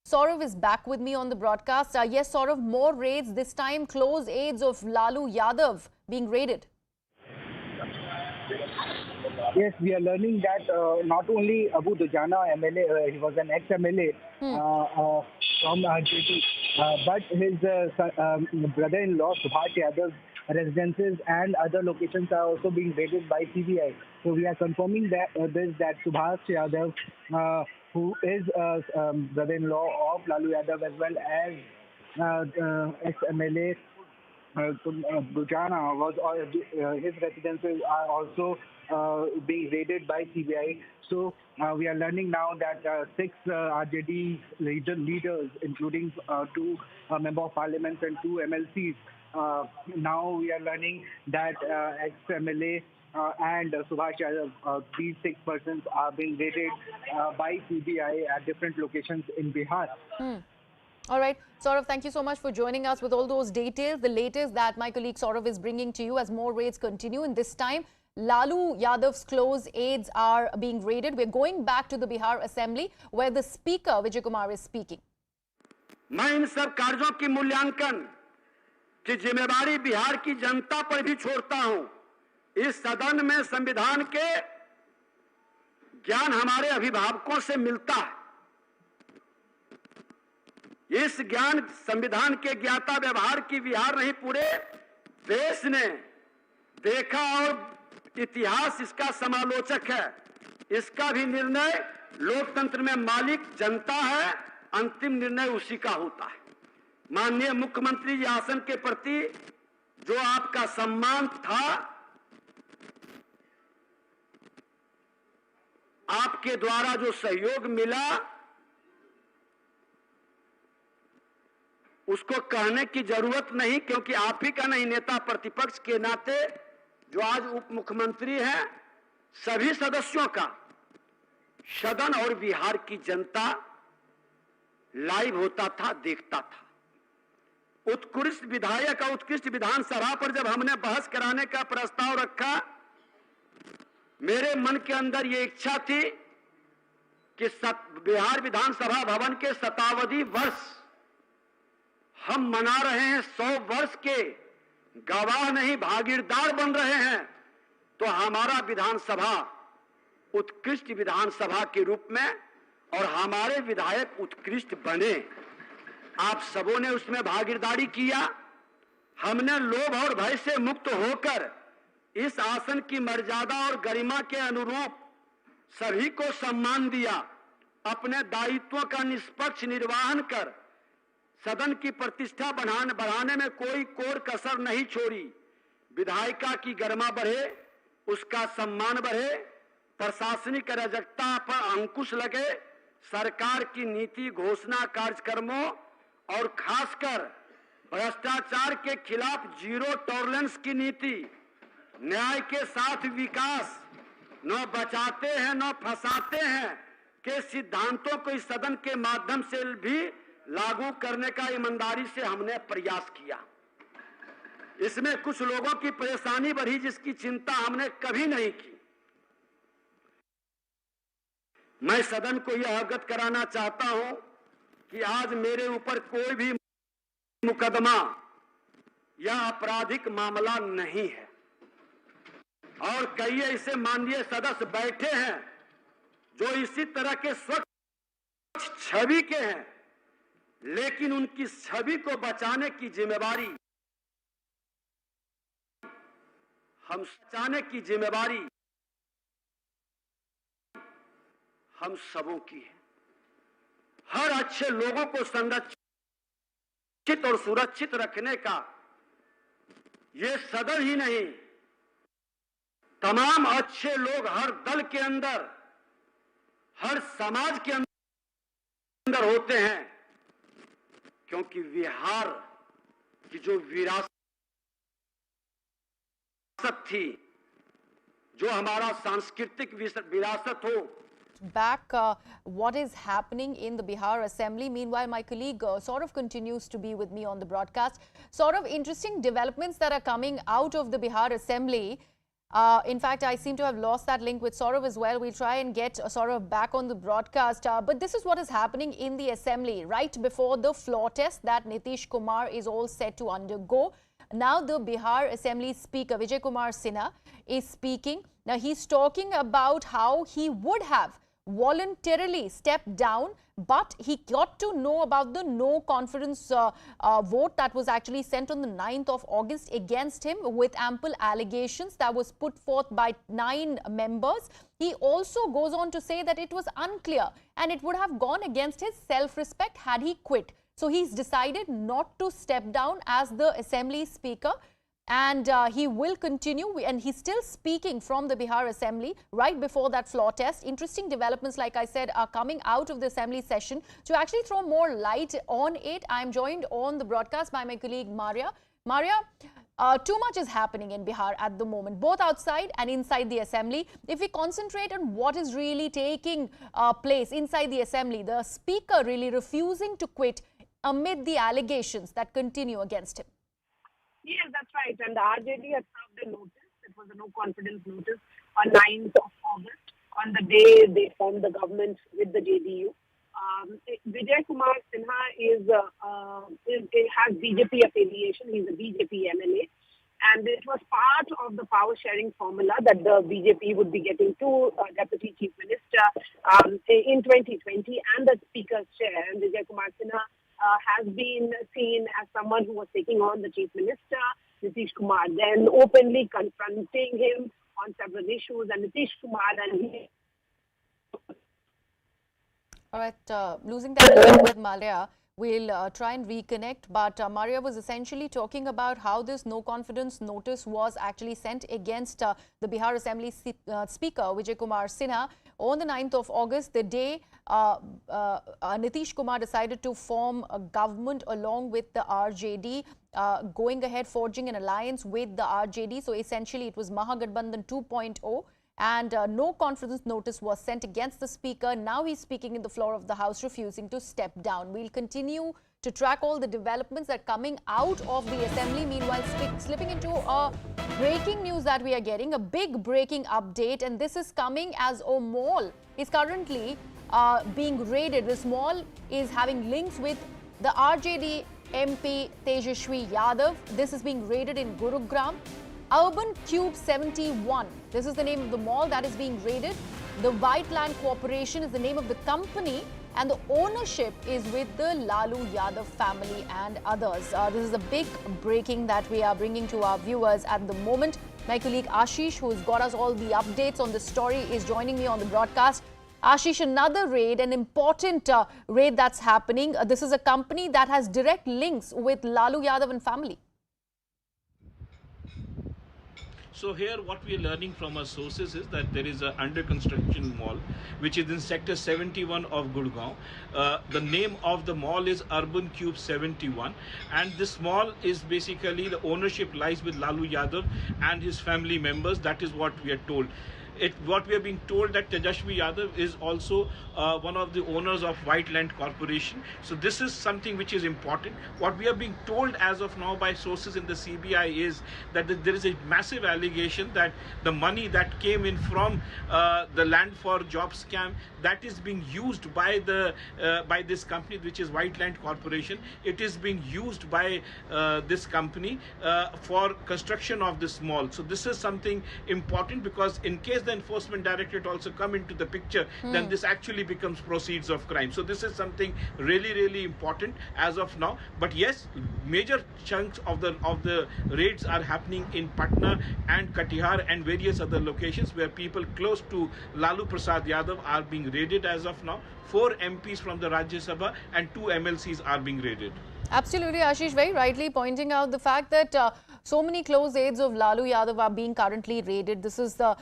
[SPEAKER 3] Saurav is back with me on the broadcast. Yes, Saurav, more raids, this time close aides of Lalu Yadav being raided.
[SPEAKER 9] Yes, we are learning that not only Abu Dojana MLA, he was an ex-MLA from RJD, but his brother-in-law Subhash Yadav's residences and other locations are also being raided by CBI. So we are confirming that that Subhash Yadav, who is brother-in-law of Lalu Yadav, as well as ex-MLA Dojana, his residences are also being raided by CBI. So we are learning now that 6 RJD leaders, including 2 Member of Parliament and 2 MLCs, now we are learning that ex-MLA and Subhash Yadav, these 6 persons are being raided by CBI at different locations in Bihar.
[SPEAKER 3] All right, Saurav, thank you so much for joining us with all those details. The latest that my colleague Saurav is bringing to you as more raids continue. And this time, Lalu Yadav's close aides are being raided. We're going back to the Bihar Assembly, where the Speaker, Vijay Kumar, is speaking.
[SPEAKER 6] मैं इन सब कार्यों की मूल्यांकन की जिम्मेदारी बिहार की जनता पर भी छोड़ता हूं, इस सदन में संविधान के ज्ञान हमारे अभिभावकों से मिलता है। इस ज्ञान संविधान के ज्ञाता व्यवहार की बिहार नहीं पूरे देश ने देखा और इतिहास इसका समालोचक है। इसका भी निर्णय लोकतंत्र में मालिक जनता है, अंतिम निर्णय उसी का होता है। माननीय मुख्यमंत्री जी, आसन के प्रति जो आपका सम्मान था, आपके द्वारा जो सहयोग मिला, उसको कहने की जरूरत नहीं, क्योंकि आप ही का नहीं, नेता प्रतिपक्ष के नाते जो आज उप मुख्यमंत्री हैं, सभी सदस्यों का सदन और बिहार की जनता लाइव होता था, देखता था। उत्कृष्ट विधायक और उत्कृष्ट विधानसभा पर जब हमने बहस कराने का प्रस्ताव रखा, मेरे मन के अंदर ये इच्छा थी कि बिहार विधानसभा भवन के शताब्दी वर्ष हम मना रहे हैं, 100 वर्ष के गवाह नहीं भागीदार बन रहे हैं, तो हमारा विधानसभा उत्कृष्ट विधानसभा के रूप में और हमारे विधायक उत्कृष्ट बने। आप सबों ने उसमें भागीदारी किया। हमने लोभ और भय से मुक्त होकर इस आसन की मर्यादा और गरिमा के अनुरूप सभी को सम्मान दिया। अपने दायित्वों का निष्पक्ष निर्वहन कर सदन की प्रतिष्ठा बढ़ाने में कोई कोर कसर नहीं छोड़ी। विधायिका की गरिमा बढ़े, उसका सम्मान बढ़े, प्रशासनिक अराजकता पर अंकुश लगे, सरकार की नीति घोषणा कार्यक्रमों और खासकर भ्रष्टाचार के खिलाफ जीरो टॉलरेंस की नीति, न्याय के साथ विकास, न बचाते हैं न फंसाते हैं के सिद्धांतों को इस सदन के माध्यम से भी लागू करने का ईमानदारी से हमने प्रयास किया। इसमें कुछ लोगों की परेशानी बढ़ी, जिसकी चिंता हमने कभी नहीं की। मैं सदन को यह अवगत कराना चाहता हूं कि आज मेरे ऊपर कोई भी मुकदमा या आपराधिक मामला नहीं है, और कई ऐसे माननीय सदस्य बैठे हैं जो इसी तरह के स्वच्छ छवि के हैं, लेकिन उनकी छवि को बचाने की जिम्मेवारी हम सबों की है। हर अच्छे लोगों को संरक्षित और सुरक्षित रखने का ये सदन ही नहीं, तमाम अच्छे लोग हर दल के अंदर, हर समाज के अंदर होते हैं, क्योंकि बिहार की जो विरासत थी, जो हमारा सांस्कृतिक विरासत हो।
[SPEAKER 3] Back what is happening in the Bihar Assembly. Meanwhile, my colleague Saurav continues to be with me on the broadcast. Saurav, interesting developments that are coming out of the Bihar Assembly. In fact, I seem to have lost that link with Saurav as well. We'll try and get Saurav back on the broadcast. But this is what is happening in the Assembly right before the floor test that Nitish Kumar is all set to undergo. Now, the Bihar Assembly Speaker, Vijay Kumar Sinha, is speaking. Now, he's talking about how he would have voluntarily stepped down, but he got to know about the no confidence vote that was actually sent on the 9th of August against him with ample allegations that was put forth by 9 members. He also goes on to say that it was unclear and it would have gone against his self-respect had he quit. So he's decided not to step down as the Assembly Speaker. And he will continue, and he's still speaking from the Bihar Assembly right before that floor test. Interesting developments, like I said, are coming out of the Assembly session. To actually throw more light on it, I'm joined on the broadcast by my colleague Maria. Maria, too much is happening in Bihar at the moment, both outside and inside the Assembly. If we concentrate on what is really taking place inside the Assembly, the Speaker really refusing to quit amid the allegations that continue against him.
[SPEAKER 15] Yes, that's right. And the RJD had served a notice. It was a no confidence notice on 9th of August, on the day they formed the government with the JDU. Vijay Kumar Sinha has BJP affiliation. He's a BJP MLA. And it was part of the power sharing formula that the BJP would be getting to Deputy Chief Minister in 2020, and the Speaker's chair. And Vijay Kumar Sinha has been seen as someone who was taking on the Chief Minister, Nitish Kumar, then openly confronting him on several issues. And Nitish Kumar and he...
[SPEAKER 3] All right, losing that link with Maria. We'll try and reconnect, but Maria was essentially talking about how this no confidence notice was actually sent against the Bihar Assembly Speaker Vijay Kumar Sinha on the 9th of August, the day Nitish Kumar decided to form a government along with the RJD, going ahead forging an alliance with the RJD. So essentially it was Mahagathbandhan 2.0. And no confidence notice was sent against the Speaker. Now he's speaking in the floor of the House, refusing to step down. We'll continue to track all the developments that are coming out of the Assembly. Meanwhile, slipping into breaking news that we are getting, a big breaking update. And this is coming as a mall is currently being raided. This mall is having links with the RJD MP Tejashwi Yadav. This is being raided in Gurugram. Urban Cube 71. This is the name of the mall that is being raided. The White Land Corporation is the name of the company, and the ownership is with the Lalu Yadav family and others. This is a big breaking that we are bringing to our viewers at the moment. My colleague Ashish, who's got us all the updates on the story, is joining me on the broadcast. Ashish, another raid, an important raid that's happening. This is a company that has direct links with Lalu Yadav and family.
[SPEAKER 8] So here what we are learning from our sources is that there is an under construction mall which is in sector 71 of Gurugram. The name of the mall is Urban Cube 71, and this mall is basically the ownership lies with Lalu Yadav and his family members. That is what we are told. What we are being told that Tejashwi Yadav is also one of the owners of White Land Corporation. So this is something which is important. What we are being told as of now by sources in the CBI is that there is a massive allegation that the money that came in from the land for job scam, that is being used by this company, which is White Land Corporation. It is being used by this company for construction of this mall. So this is something important, because in case the Enforcement Directorate also come into the picture, then this actually becomes proceeds of crime. So this is something really, really important as of now. But yes, major chunks of the raids are happening in Patna and Katihar and various other locations where people close to Lalu Prasad Yadav are being raided as of now. 4 MPs from the Rajya Sabha and 2 MLCs are being raided.
[SPEAKER 3] Absolutely, Ashish, very rightly pointing out the fact that so many close aides of Lalu Yadav are being currently raided. This is the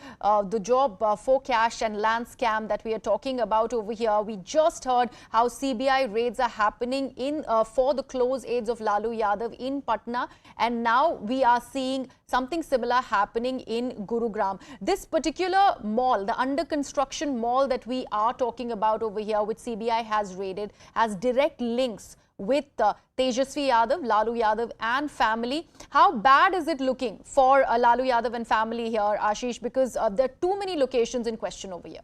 [SPEAKER 3] job for cash and land scam that we are talking about over here. We just heard how CBI raids are happening in for the close aides of Lalu Yadav in Patna, and now we are seeing something similar happening in Gurugram. This particular mall, the under construction mall that we are talking about over here, which CBI has raided, has direct links with Tejashwi Yadav, Lalu Yadav and family. How bad is it looking for Lalu Yadav and family here, Ashish? Because there are too many locations in question over here.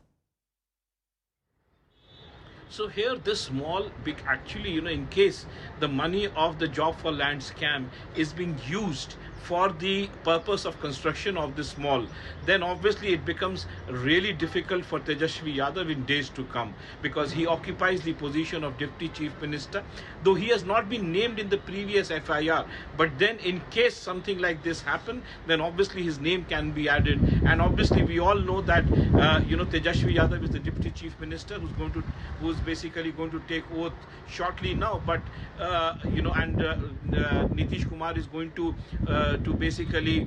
[SPEAKER 8] So here this mall, actually, in case the money of the job for land scam is being used for the purpose of construction of this mall, then obviously it becomes really difficult for Tejashwi Yadav in days to come, because he occupies the position of Deputy Chief Minister, though he has not been named in the previous FIR. But then in case something like this happen, then obviously his name can be added. And obviously we all know that Tejashwi Yadav is the Deputy Chief Minister who's basically going to take oath shortly now. But Nitish Kumar is going to basically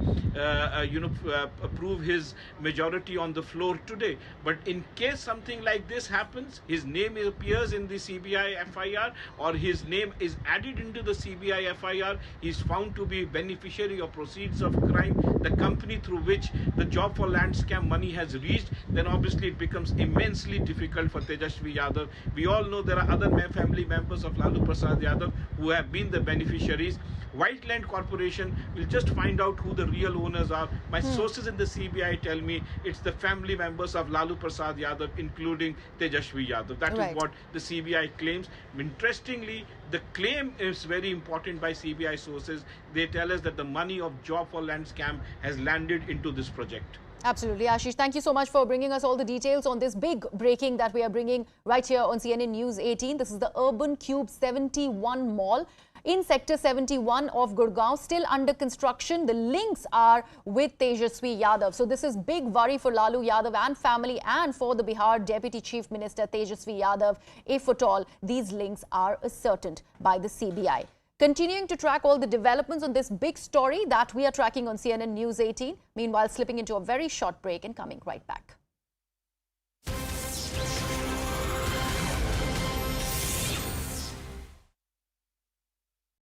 [SPEAKER 8] prove his majority on the floor today. But in case something like this happens, his name appears in the CBI FIR or his name is added into the CBI FIR, he's found to be beneficiary of proceeds of crime, the company through which the job for land scam money has reached, then obviously it becomes immensely difficult for Tejashwi Yadav. We all know there are other family members of Lalu Yadav who have been the beneficiaries. White Land Corporation will just find out who the real owners are. My sources in the CBI tell me it's the family members of Lalu Yadav, including Tejashwi Yadav. That is what the CBI claims. Interestingly, the claim is very important by CBI sources. They tell us that the money of job for land scam has landed into this project.
[SPEAKER 3] Absolutely. Ashish, thank you so much for bringing us all the details on this big breaking that we are bringing right here on CNN News 18. This is the Urban Cube 71 Mall in Sector 71 of Gurugram, still under construction. The links are with Tejashwi Yadav. So this is big worry for Lalu Yadav and family, and for the Bihar Deputy Chief Minister Tejashwi Yadav, if at all these links are ascertained by the CBI. Continuing to track all the developments on this big story that we are tracking on CNN News 18. Meanwhile, slipping into a very short break and coming right back.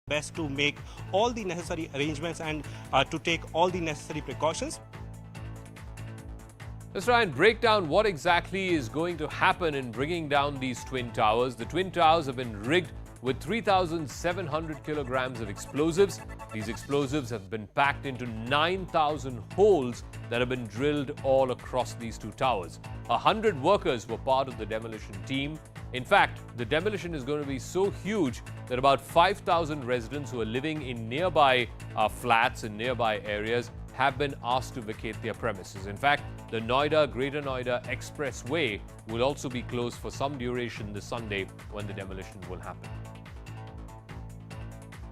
[SPEAKER 5] Best to make all the necessary arrangements and to take all the necessary precautions.
[SPEAKER 16] Let's try and break down what exactly is going to happen in bringing down these twin towers. The twin towers have been rigged with 3,700 kilograms of explosives. These explosives have been packed into 9,000 holes that have been drilled all across these two towers. 100 workers were part of the demolition team. In fact, the demolition is going to be so huge that about 5,000 residents who are living in nearby flats in nearby areas have been asked to vacate their premises. In fact, the Greater Noida Expressway will also be closed for some duration this Sunday when the demolition will happen.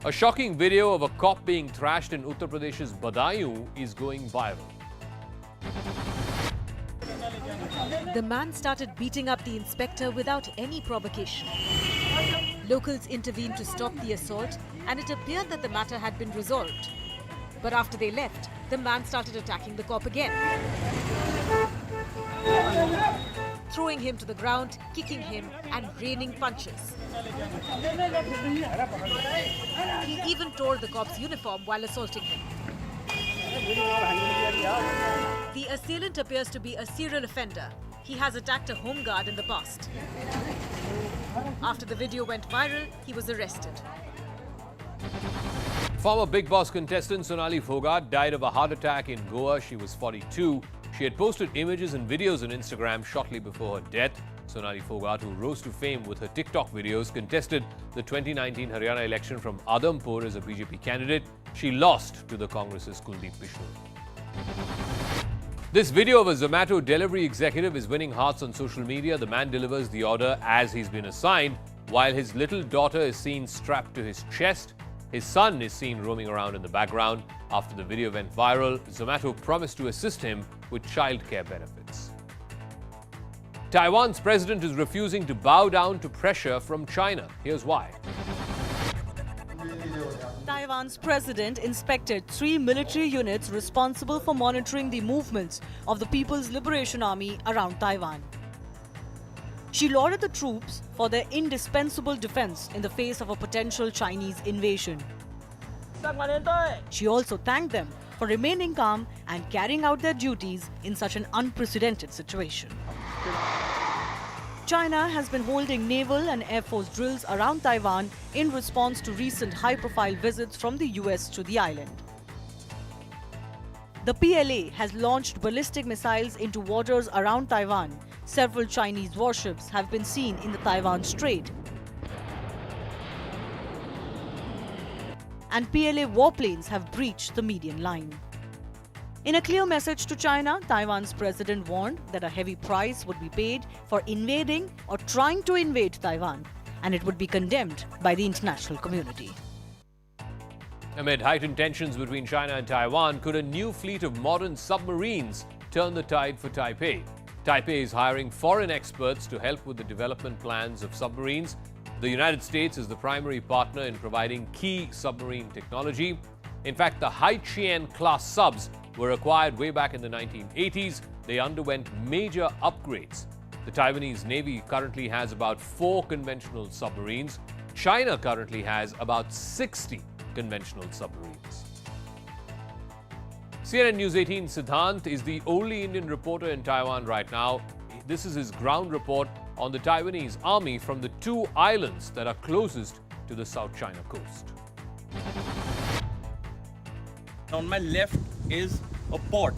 [SPEAKER 16] A shocking video of a cop being thrashed in Uttar Pradesh's Badaयूं is going viral.
[SPEAKER 17] The man started beating up the inspector without any provocation. Locals intervened to stop the assault, and it appeared that the matter had been resolved. But after they left, the man started attacking the cop again, throwing him to the ground, kicking him and raining punches. He even tore the cop's uniform while assaulting him. The assailant appears to be a serial offender. He has attacked a home guard in the past. After the video went viral, he was arrested.
[SPEAKER 16] Former Bigg Boss contestant Sonali Fogart died of a heart attack in Goa. She was 42. She had posted images and videos on Instagram shortly before her death. Sonali Fogart, who rose to fame with her TikTok videos, contested the 2019 Haryana election from Adampur as a BJP candidate. She lost to the Congress's Kuldeep Bishnoi. This video of a Zomato delivery executive is winning hearts on social media. The man delivers the order as he's been assigned, while his little daughter is seen strapped to his chest. His son is seen roaming around in the background. After the video went viral, Zomato promised to assist him with childcare benefits. Taiwan's president is refusing to bow down to pressure from China. Here's why.
[SPEAKER 18] Taiwan's president inspected 3 military units responsible for monitoring the movements of the People's Liberation Army around Taiwan. She lauded the troops for their indispensable defense in the face of a potential Chinese invasion. She also thanked them for remaining calm and carrying out their duties in such an unprecedented situation. China has been holding naval and air force drills around Taiwan in response to recent high-profile visits from the US to the island. The PLA has launched ballistic missiles into waters around Taiwan. Several Chinese warships have been seen in the Taiwan Strait. And PLA warplanes have breached the median line. In a clear message to China, Taiwan's president warned that a heavy price would be paid for invading or trying to invade Taiwan, and it would be condemned by the international community.
[SPEAKER 16] Amid heightened tensions between China and Taiwan, could a new fleet of modern submarines turn the tide for Taipei? Taipei is hiring foreign experts to help with the development plans of submarines. The United States is the primary partner in providing key submarine technology. In fact, the Haiqian class subs were acquired way back in the 1980s. They underwent major upgrades. The Taiwanese Navy currently has about 4 conventional submarines. China currently has about 60 conventional submarines. CNN News 18 Siddhant is the only Indian reporter in Taiwan right now. This is his ground report on the Taiwanese army from the two islands that are closest to the South China coast.
[SPEAKER 10] On my left is a port,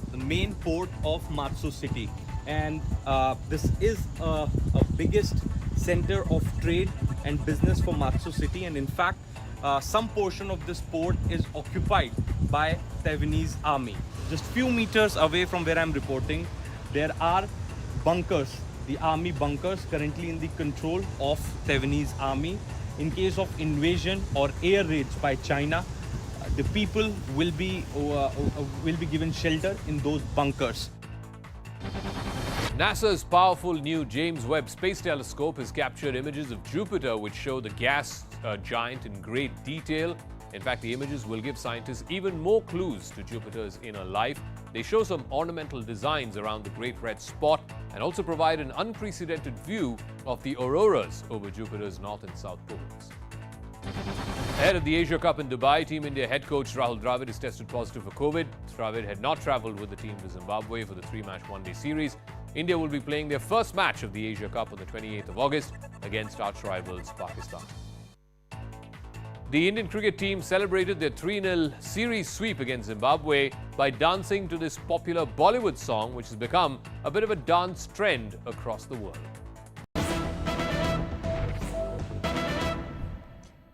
[SPEAKER 10] the main port of Matsu City. And this is a biggest center of trade and business for Matsu City. And in fact, some portion of this port is occupied by Taiwanese army. Just few meters away from where I'm reporting, there are bunkers, the army bunkers currently in the control of Taiwanese army. In case of invasion or air raids by China, the people will be given shelter in those bunkers.
[SPEAKER 16] NASA's powerful new James Webb Space Telescope has captured images of Jupiter which show the gas giant in great detail. In fact, the images will give scientists even more clues to Jupiter's inner life. They show some ornamental designs around the Great Red Spot and also provide an unprecedented view of the auroras over Jupiter's north and south poles. Ahead of the Asia Cup in Dubai, Team India head coach Rahul Dravid is tested positive for COVID. Dravid had not travelled with the team to Zimbabwe for the three-match one-day series. India will be playing their first match of the Asia Cup on the 28th of August against arch-rivals Pakistan. The Indian cricket team celebrated their 3-0 series sweep against Zimbabwe by dancing to this popular Bollywood song, which has become a bit of a dance trend across the world.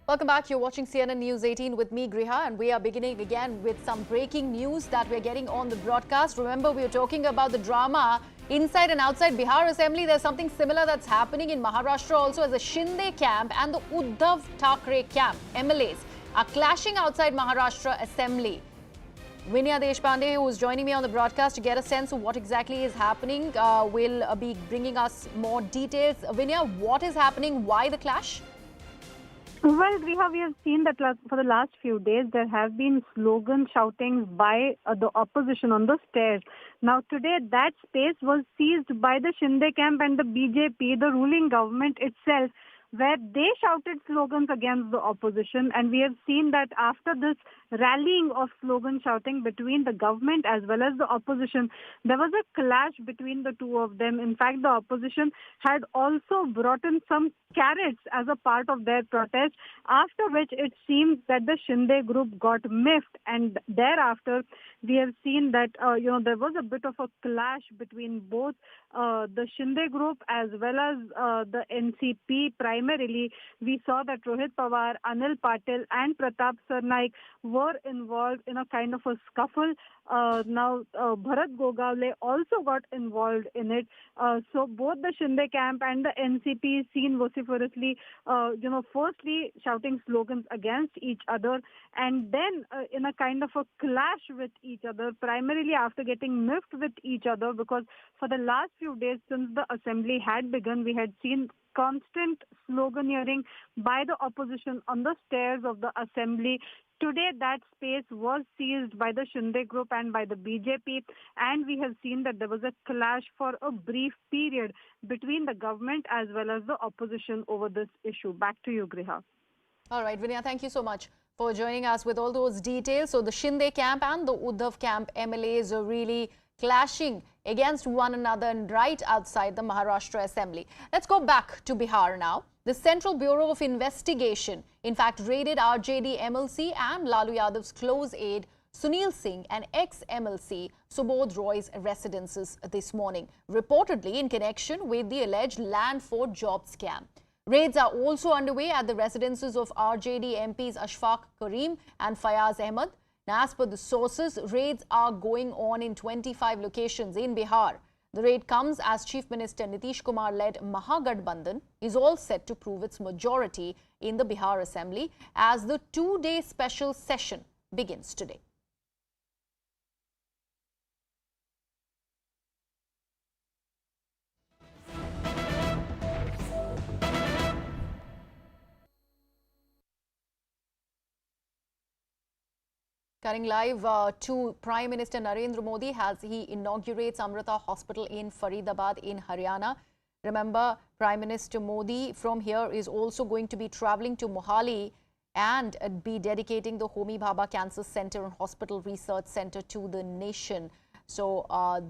[SPEAKER 3] Welcome back. You're watching CNN News 18 with me, Griha, and we are beginning again with some breaking news that we're getting on the broadcast. Remember, we were talking about the drama inside and outside Bihar Assembly. There's something similar that's happening in Maharashtra also, as the Shinde camp and the Uddhav Thackeray camp, MLAs, are clashing outside Maharashtra Assembly. Vinaya Deshpande, who is joining me on the broadcast to get a sense of what exactly is happening, will be bringing us more details. Vinaya, what is happening? Why the clash?
[SPEAKER 11] Well, Griha, we have seen that for the last few days, there have been slogan shoutings by the opposition on the stairs. Now, today, that space was seized by the Shinde camp and the BJP, the ruling government itself, where they shouted slogans against the opposition. And we have seen that after this rallying of slogan shouting between the government as well as the opposition, there was a clash between the two of them. In fact, the opposition had also brought in some carrots as a part of their protest, after which it seemed that the Shinde group got miffed. And thereafter, we have seen that, there was a bit of a clash between both the Shinde group as well as the NCP. Primarily, we saw that Rohit Pawar, Anil Patil and Pratap Sarnaik were involved in a kind of a scuffle. Now, Bharat Gogawale also got involved in it. So both the Shinde camp and the NCP seen vociferously, firstly shouting slogans against each other, and then in a kind of a clash with each other, primarily after getting miffed with each other, because for the last few days since the assembly had begun, we had seen constant sloganeering by the opposition on the stairs of the assembly. Today, that space was seized by the Shinde group and by the BJP, and we have seen that there was a clash for a brief period between the government as well as the opposition over this issue. Back to you, Griha.
[SPEAKER 3] All right, Vinaya, thank you so much for joining us with all those details. So the Shinde camp and the Uddhav camp MLAs are really clashing against one another and right outside the Maharashtra Assembly. Let's go back to Bihar now. The Central Bureau of Investigation, in fact, raided RJD MLC and Lalu Yadav's close aide Sunil Singh and ex-MLC Subodh Roy's residences this morning, reportedly in connection with the alleged land for job scam. Raids are also underway at the residences of RJD MPs Ashfaq Karim and Fayaz Ahmed. Now, as per the sources, raids are going on in 25 locations in Bihar. The raid comes as Chief Minister Nitish Kumar led Mahagathbandhan is all set to prove its majority in the Bihar Assembly as the two-day special session begins today. Cutting live to Prime Minister Narendra Modi as he inaugurates Amrita Hospital in Faridabad in Haryana. Remember, Prime Minister Modi from here is also going to be travelling to Mohali and be dedicating the Homi Bhabha Cancer Center and Hospital Research Center to the nation. So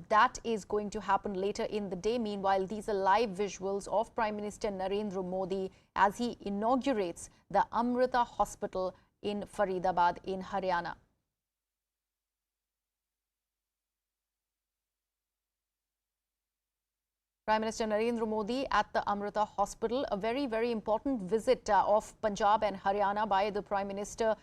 [SPEAKER 3] that is going to happen later in the day. Meanwhile, these are live visuals of Prime Minister Narendra Modi as he inaugurates the Amrita Hospital in Faridabad in Haryana. Prime Minister Narendra Modi at the Amrita Hospital, a very, very important visit of Punjab and Haryana by the Prime Minister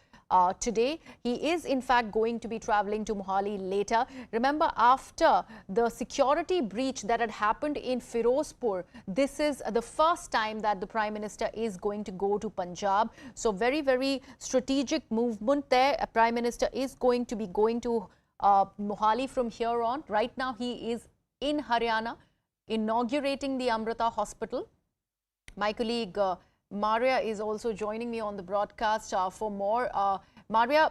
[SPEAKER 3] today. He is in fact going to be travelling to Mohali later. Remember, after the security breach that had happened in Firozpur, this is the first time that the Prime Minister is going to go to Punjab. So very, very strategic movement there. A Prime Minister is going to be going to Mohali from here on. Right now he is in Haryana, inaugurating the Amrita Hospital. My colleague Maria is also joining me on the broadcast for more. Maria,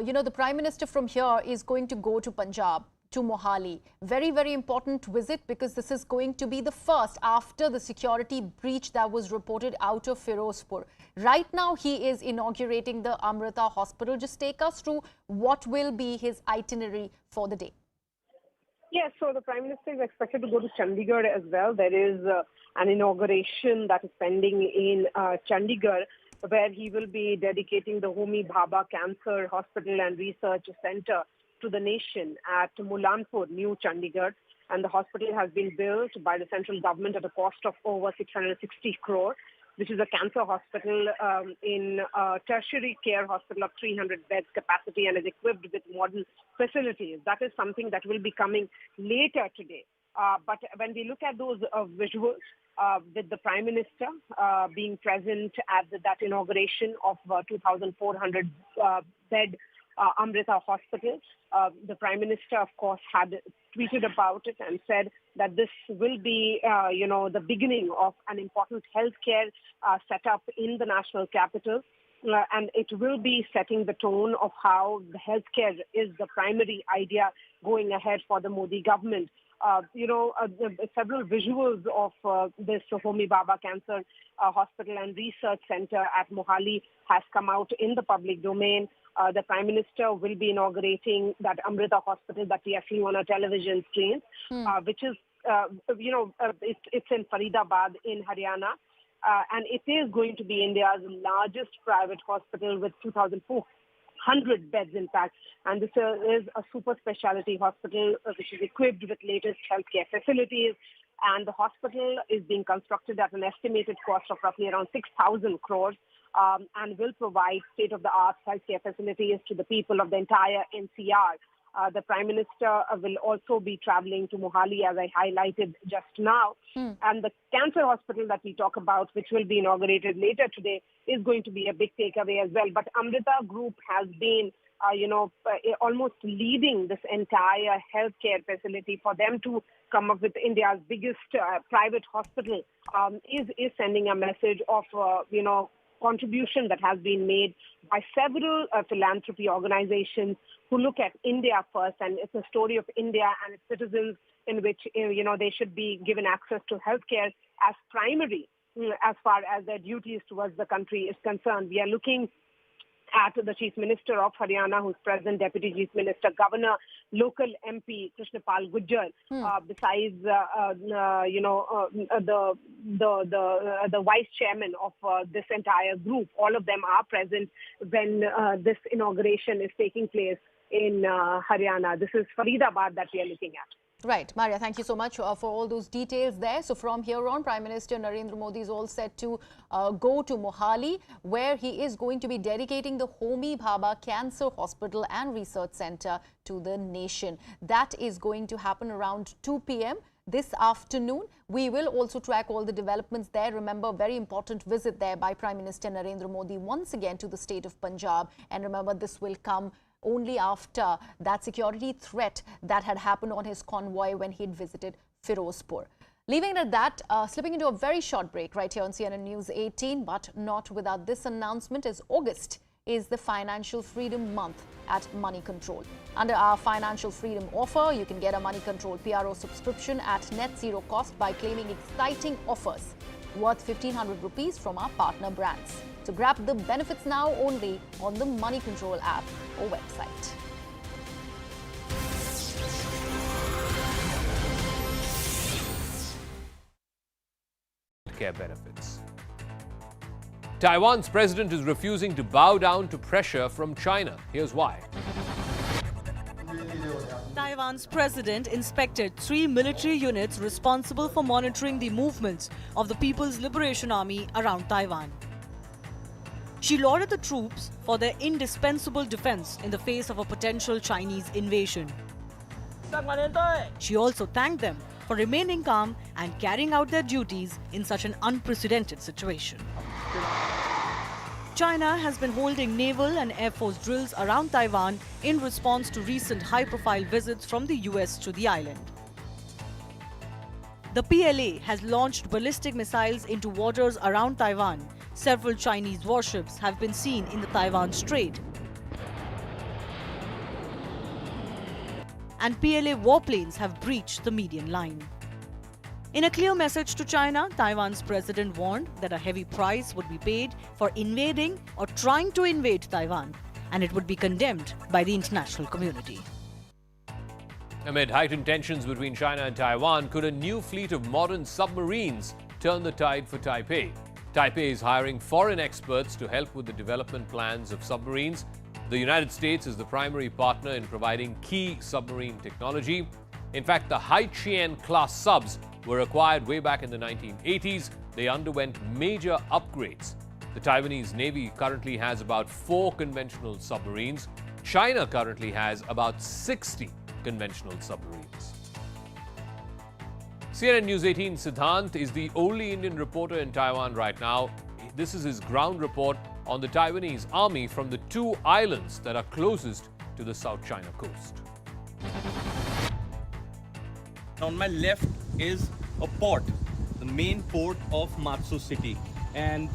[SPEAKER 3] you know, the Prime Minister from here is going to go to Punjab, to Mohali. Very, very important visit because this is going to be the first after the security breach that was reported out of Firozpur. Right now, he is inaugurating the Amrita Hospital. Just take us through what will be his itinerary for the day.
[SPEAKER 15] Yes, so the Prime Minister is expected to go to Chandigarh as well. There is an inauguration that is pending in Chandigarh, where he will be dedicating the Homi Bhabha Cancer Hospital and Research Center to the nation at Mulanpur, New Chandigarh. And the hospital has been built by the central government at a cost of over 660 crore. This is a cancer hospital in a tertiary care hospital of 300 beds capacity and is equipped with modern facilities. That is something that will be coming later today. But when we look at those visuals with the Prime Minister being present at that inauguration of 2,400 bed Amrita Hospital, the Prime Minister, of course, had tweeted about it and said that this will be, the beginning of an important healthcare setup in the national capital. And it will be setting the tone of how the healthcare is the primary idea going ahead for the Modi government. Several visuals of this Homi Bhabha Cancer Hospital and Research Center at Mohali has come out in the public domain. The Prime Minister will be inaugurating that Amrita Hospital that we are seeing on our television screens, which is, it's in Faridabad in Haryana. And it is going to be India's largest private hospital with 2,400 beds, in fact. And this is a super specialty hospital which is equipped with latest healthcare facilities. And the hospital is being constructed at an estimated cost of roughly around 6,000 crores and will provide state-of-the-art healthcare facilities to the people of the entire NCR. The Prime Minister will also be traveling to Mohali, as I highlighted just now. And the cancer hospital that we talk about, which will be inaugurated later today, is going to be a big takeaway as well. But Amrita Group has been, almost leading this entire healthcare facility. For them to come up with India's biggest private hospital is sending a message of, contribution that has been made by several philanthropy organizations who look at India first, and it's a story of India and its citizens in which, they should be given access to healthcare as primary as far as their duties towards the country is concerned. We are looking at the Chief Minister of Haryana, who's present, Deputy Chief Minister, Governor, local MP Krishnapal Gujjar, besides the Vice Chairman of this entire group. All of them are present when this inauguration is taking place in Haryana. This is Faridabad that we are looking at.
[SPEAKER 3] Right. Maria, thank you so much for all those details there. So from here on, Prime Minister Narendra Modi is all set to go to Mohali, where he is going to be dedicating the Homi Bhabha Cancer Hospital and Research Center to the nation. That is going to happen around 2 p.m. this afternoon. We will also track all the developments there. Remember, very important visit there by Prime Minister Narendra Modi once again to the state of Punjab. And remember, this will come only after that security threat that had happened on his convoy when he had visited Firozpur. Leaving it at that, slipping into a very short break right here on CNN News 18, but not without this announcement, as August is the Financial Freedom Month at Money Control. Under our Financial Freedom offer, you can get a Money Control PRO subscription at net zero cost by claiming exciting offers. worth 1,500 rupees from our partner brands. So grab the benefits now only on the Money Control app or website.
[SPEAKER 16] Care benefits. Taiwan's president is refusing to bow down to pressure from China. Here's why.
[SPEAKER 18] Taiwan's president inspected 3 military units responsible for monitoring the movements of the People's Liberation Army around Taiwan. She lauded the troops for their indispensable defense in the face of a potential Chinese invasion. She also thanked them for remaining calm and carrying out their duties in such an unprecedented situation. China has been holding naval and air force drills around Taiwan in response to recent high-profile visits from the US to the island. The PLA has launched ballistic missiles into waters around Taiwan. Several Chinese warships have been seen in the Taiwan Strait. And PLA warplanes have breached the median line. In a clear message to China, Taiwan's president warned that a heavy price would be paid for invading or trying to invade Taiwan, and it would be condemned by the international community.
[SPEAKER 16] Amid heightened tensions between China and Taiwan, could a new fleet of modern submarines turn the tide for Taipei? Taipei is hiring foreign experts to help with the development plans of submarines. The United States is the primary partner in providing key submarine technology. In fact, the Haiqian-class subs were acquired way back in the 1980s. They underwent major upgrades. The Taiwanese Navy currently has about 4 conventional submarines. China currently has about 60 conventional submarines. CNN News 18 Siddhant is the only Indian reporter in Taiwan right now. This is his ground report on the Taiwanese army from the 2 islands that are closest to the South China coast.
[SPEAKER 10] On my left is a port, the main port of Matsu city, and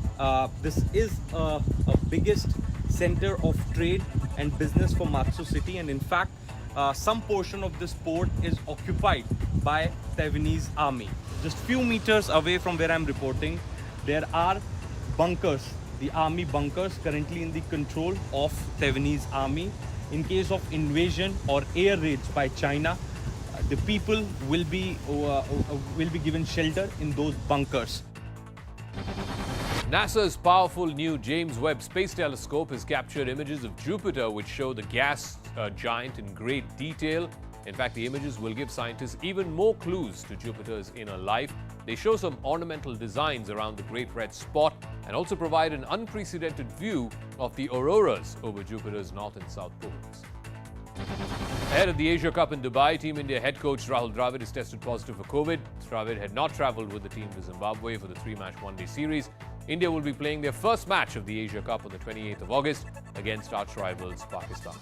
[SPEAKER 10] this is a biggest center of trade and business for Matsu city, and in fact some portion of this port is occupied by Taiwanese army. Just few meters away from where I'm reporting, there are bunkers, the army bunkers currently in the control of Taiwanese army. In case of invasion or air raids by China, the people will be given shelter in those bunkers.
[SPEAKER 16] NASA's powerful new James Webb Space Telescope has captured images of Jupiter which show the gas giant in great detail. In fact, the images will give scientists even more clues to Jupiter's inner life. They show some ornamental designs around the Great Red Spot and also provide an unprecedented view of the auroras over Jupiter's north and south poles. Ahead of the Asia Cup in Dubai, Team India head coach Rahul Dravid is tested positive for COVID. Dravid had not travelled with the team to Zimbabwe for the 3-match one-day series. India will be playing their first match of the Asia Cup on the 28th of August against arch-rivals Pakistan.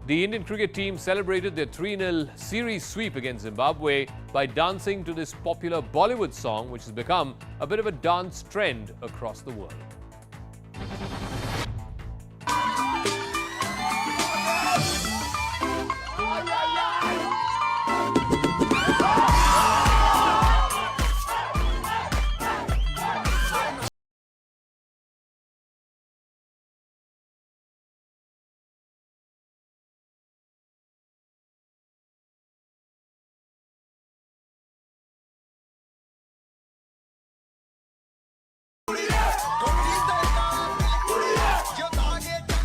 [SPEAKER 16] The Indian cricket team celebrated their 3-0 series sweep against Zimbabwe by dancing to this popular Bollywood song, which has become a bit of a dance trend across the world.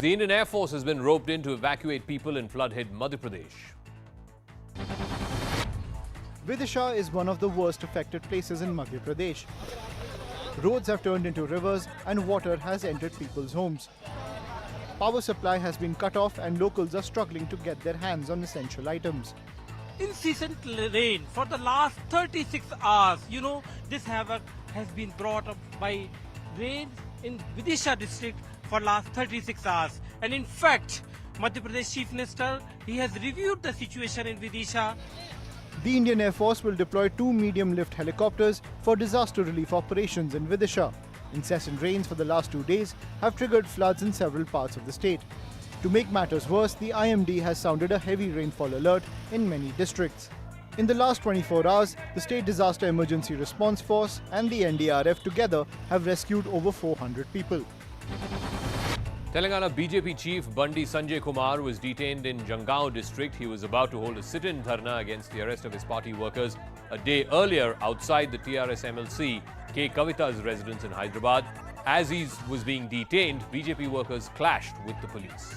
[SPEAKER 16] The Indian Air Force has been roped in to evacuate people in flood-hit Madhya Pradesh.
[SPEAKER 12] Vidisha is one of the worst affected places in Madhya Pradesh. Roads have turned into rivers and water has entered people's homes. Power supply has been cut off and locals are struggling to get their hands on essential items.
[SPEAKER 21] Incessant rain for the last 36 hours. This havoc has been brought up by rains in Vidisha district for last 36 hours. And in fact, Madhya Pradesh Chief Minister, he has reviewed the situation in Vidisha.
[SPEAKER 12] The Indian Air Force will deploy 2 medium-lift helicopters for disaster relief operations in Vidisha. Incessant rains for the last 2 days have triggered floods in several parts of the state. To make matters worse, the IMD has sounded a heavy rainfall alert in many districts. In the last 24 hours, the State Disaster Emergency Response Force and the NDRF together have rescued over 400 people.
[SPEAKER 16] Telangana BJP chief Bandi Sanjay Kumar was detained in Jangaon district. He was about to hold a sit-in dharna against the arrest of his party workers a day earlier outside the TRS MLC K. Kavita's residence in Hyderabad. As he was being detained, BJP workers clashed with the police.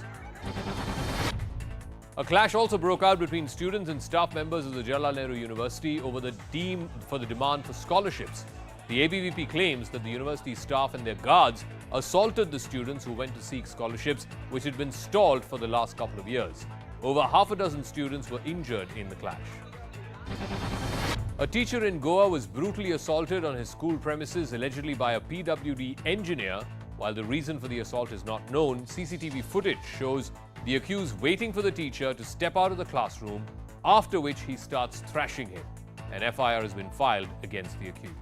[SPEAKER 16] A clash also broke out between students and staff members of the Jawaharlal Nehru University over the demand for scholarships. The ABVP claims that the university staff and their guards assaulted the students who went to seek scholarships, which had been stalled for the last couple of years. Over half a dozen students were injured in the clash. A teacher in Goa was brutally assaulted on his school premises, allegedly by a PWD engineer. While the reason for the assault is not known, CCTV footage shows the accused waiting for the teacher to step out of the classroom, after which he starts thrashing him. An FIR has been filed against the accused.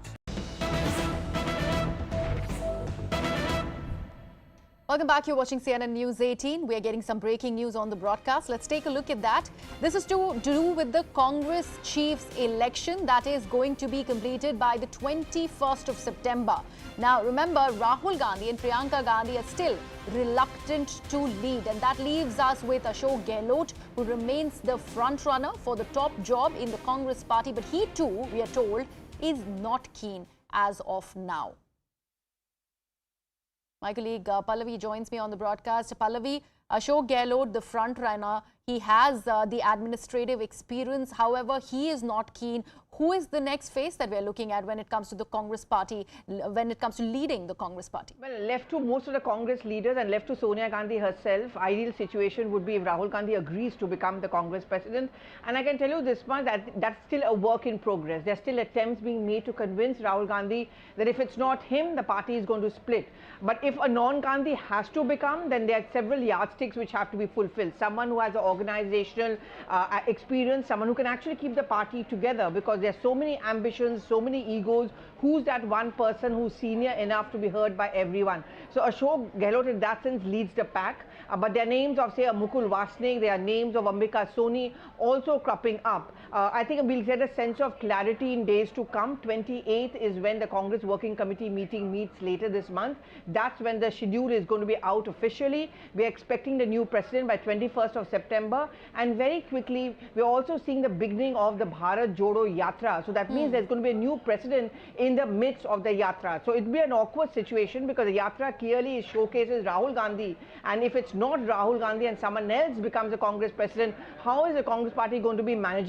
[SPEAKER 3] Welcome back. You're watching CNN News 18. We are getting some breaking news on the broadcast. Let's take a look at that. This is to do with the Congress chief's election that is going to be completed by the 21st of September. Now, remember, Rahul Gandhi and Priyanka Gandhi are still reluctant to lead, and that leaves us with Ashok Gehlot, who remains the front runner for the top job in the Congress party. But he too, we are told, is not keen as of now. My colleague Pallavi joins me on the broadcast. Pallavi, Ashok Gehlot, the front runner, he has the administrative experience. However, he is not keen. Who is the next face that we're looking at when it comes to the Congress party, when it comes to leading the Congress party?
[SPEAKER 4] Well, left to most of the Congress leaders and left to Sonia Gandhi herself, ideal situation would be if Rahul Gandhi agrees to become the Congress president. And I can tell you this much, that that's still a work in progress. There are still attempts being made to convince Rahul Gandhi that if it's not him, the party is going to split. But if a non-Gandhi has to become, then there are several yardsticks which have to be fulfilled. Someone who has an organizational experience, someone who can actually keep the party together, because there are so many ambitions, so many egos. Who's that one person who's senior enough to be heard by everyone? So Ashok Gehlot in that sense leads the pack. But there are names of, say, Mukul Vasnik, there are names of Ambika Soni also cropping up. I think we'll get a sense of clarity in days to come. 28th is when the Congress Working Committee meeting meets later this month. That's when the schedule is going to be out officially. We're expecting the new president by 21st of September. And very quickly, we're also seeing the beginning of the Bharat Jodo Yatra. So that means there's going to be a new president in the midst of the Yatra. So it'll be an awkward situation because the Yatra clearly showcases Rahul Gandhi. And if it's not Rahul Gandhi and someone else becomes a Congress president, how is the Congress party going to be managing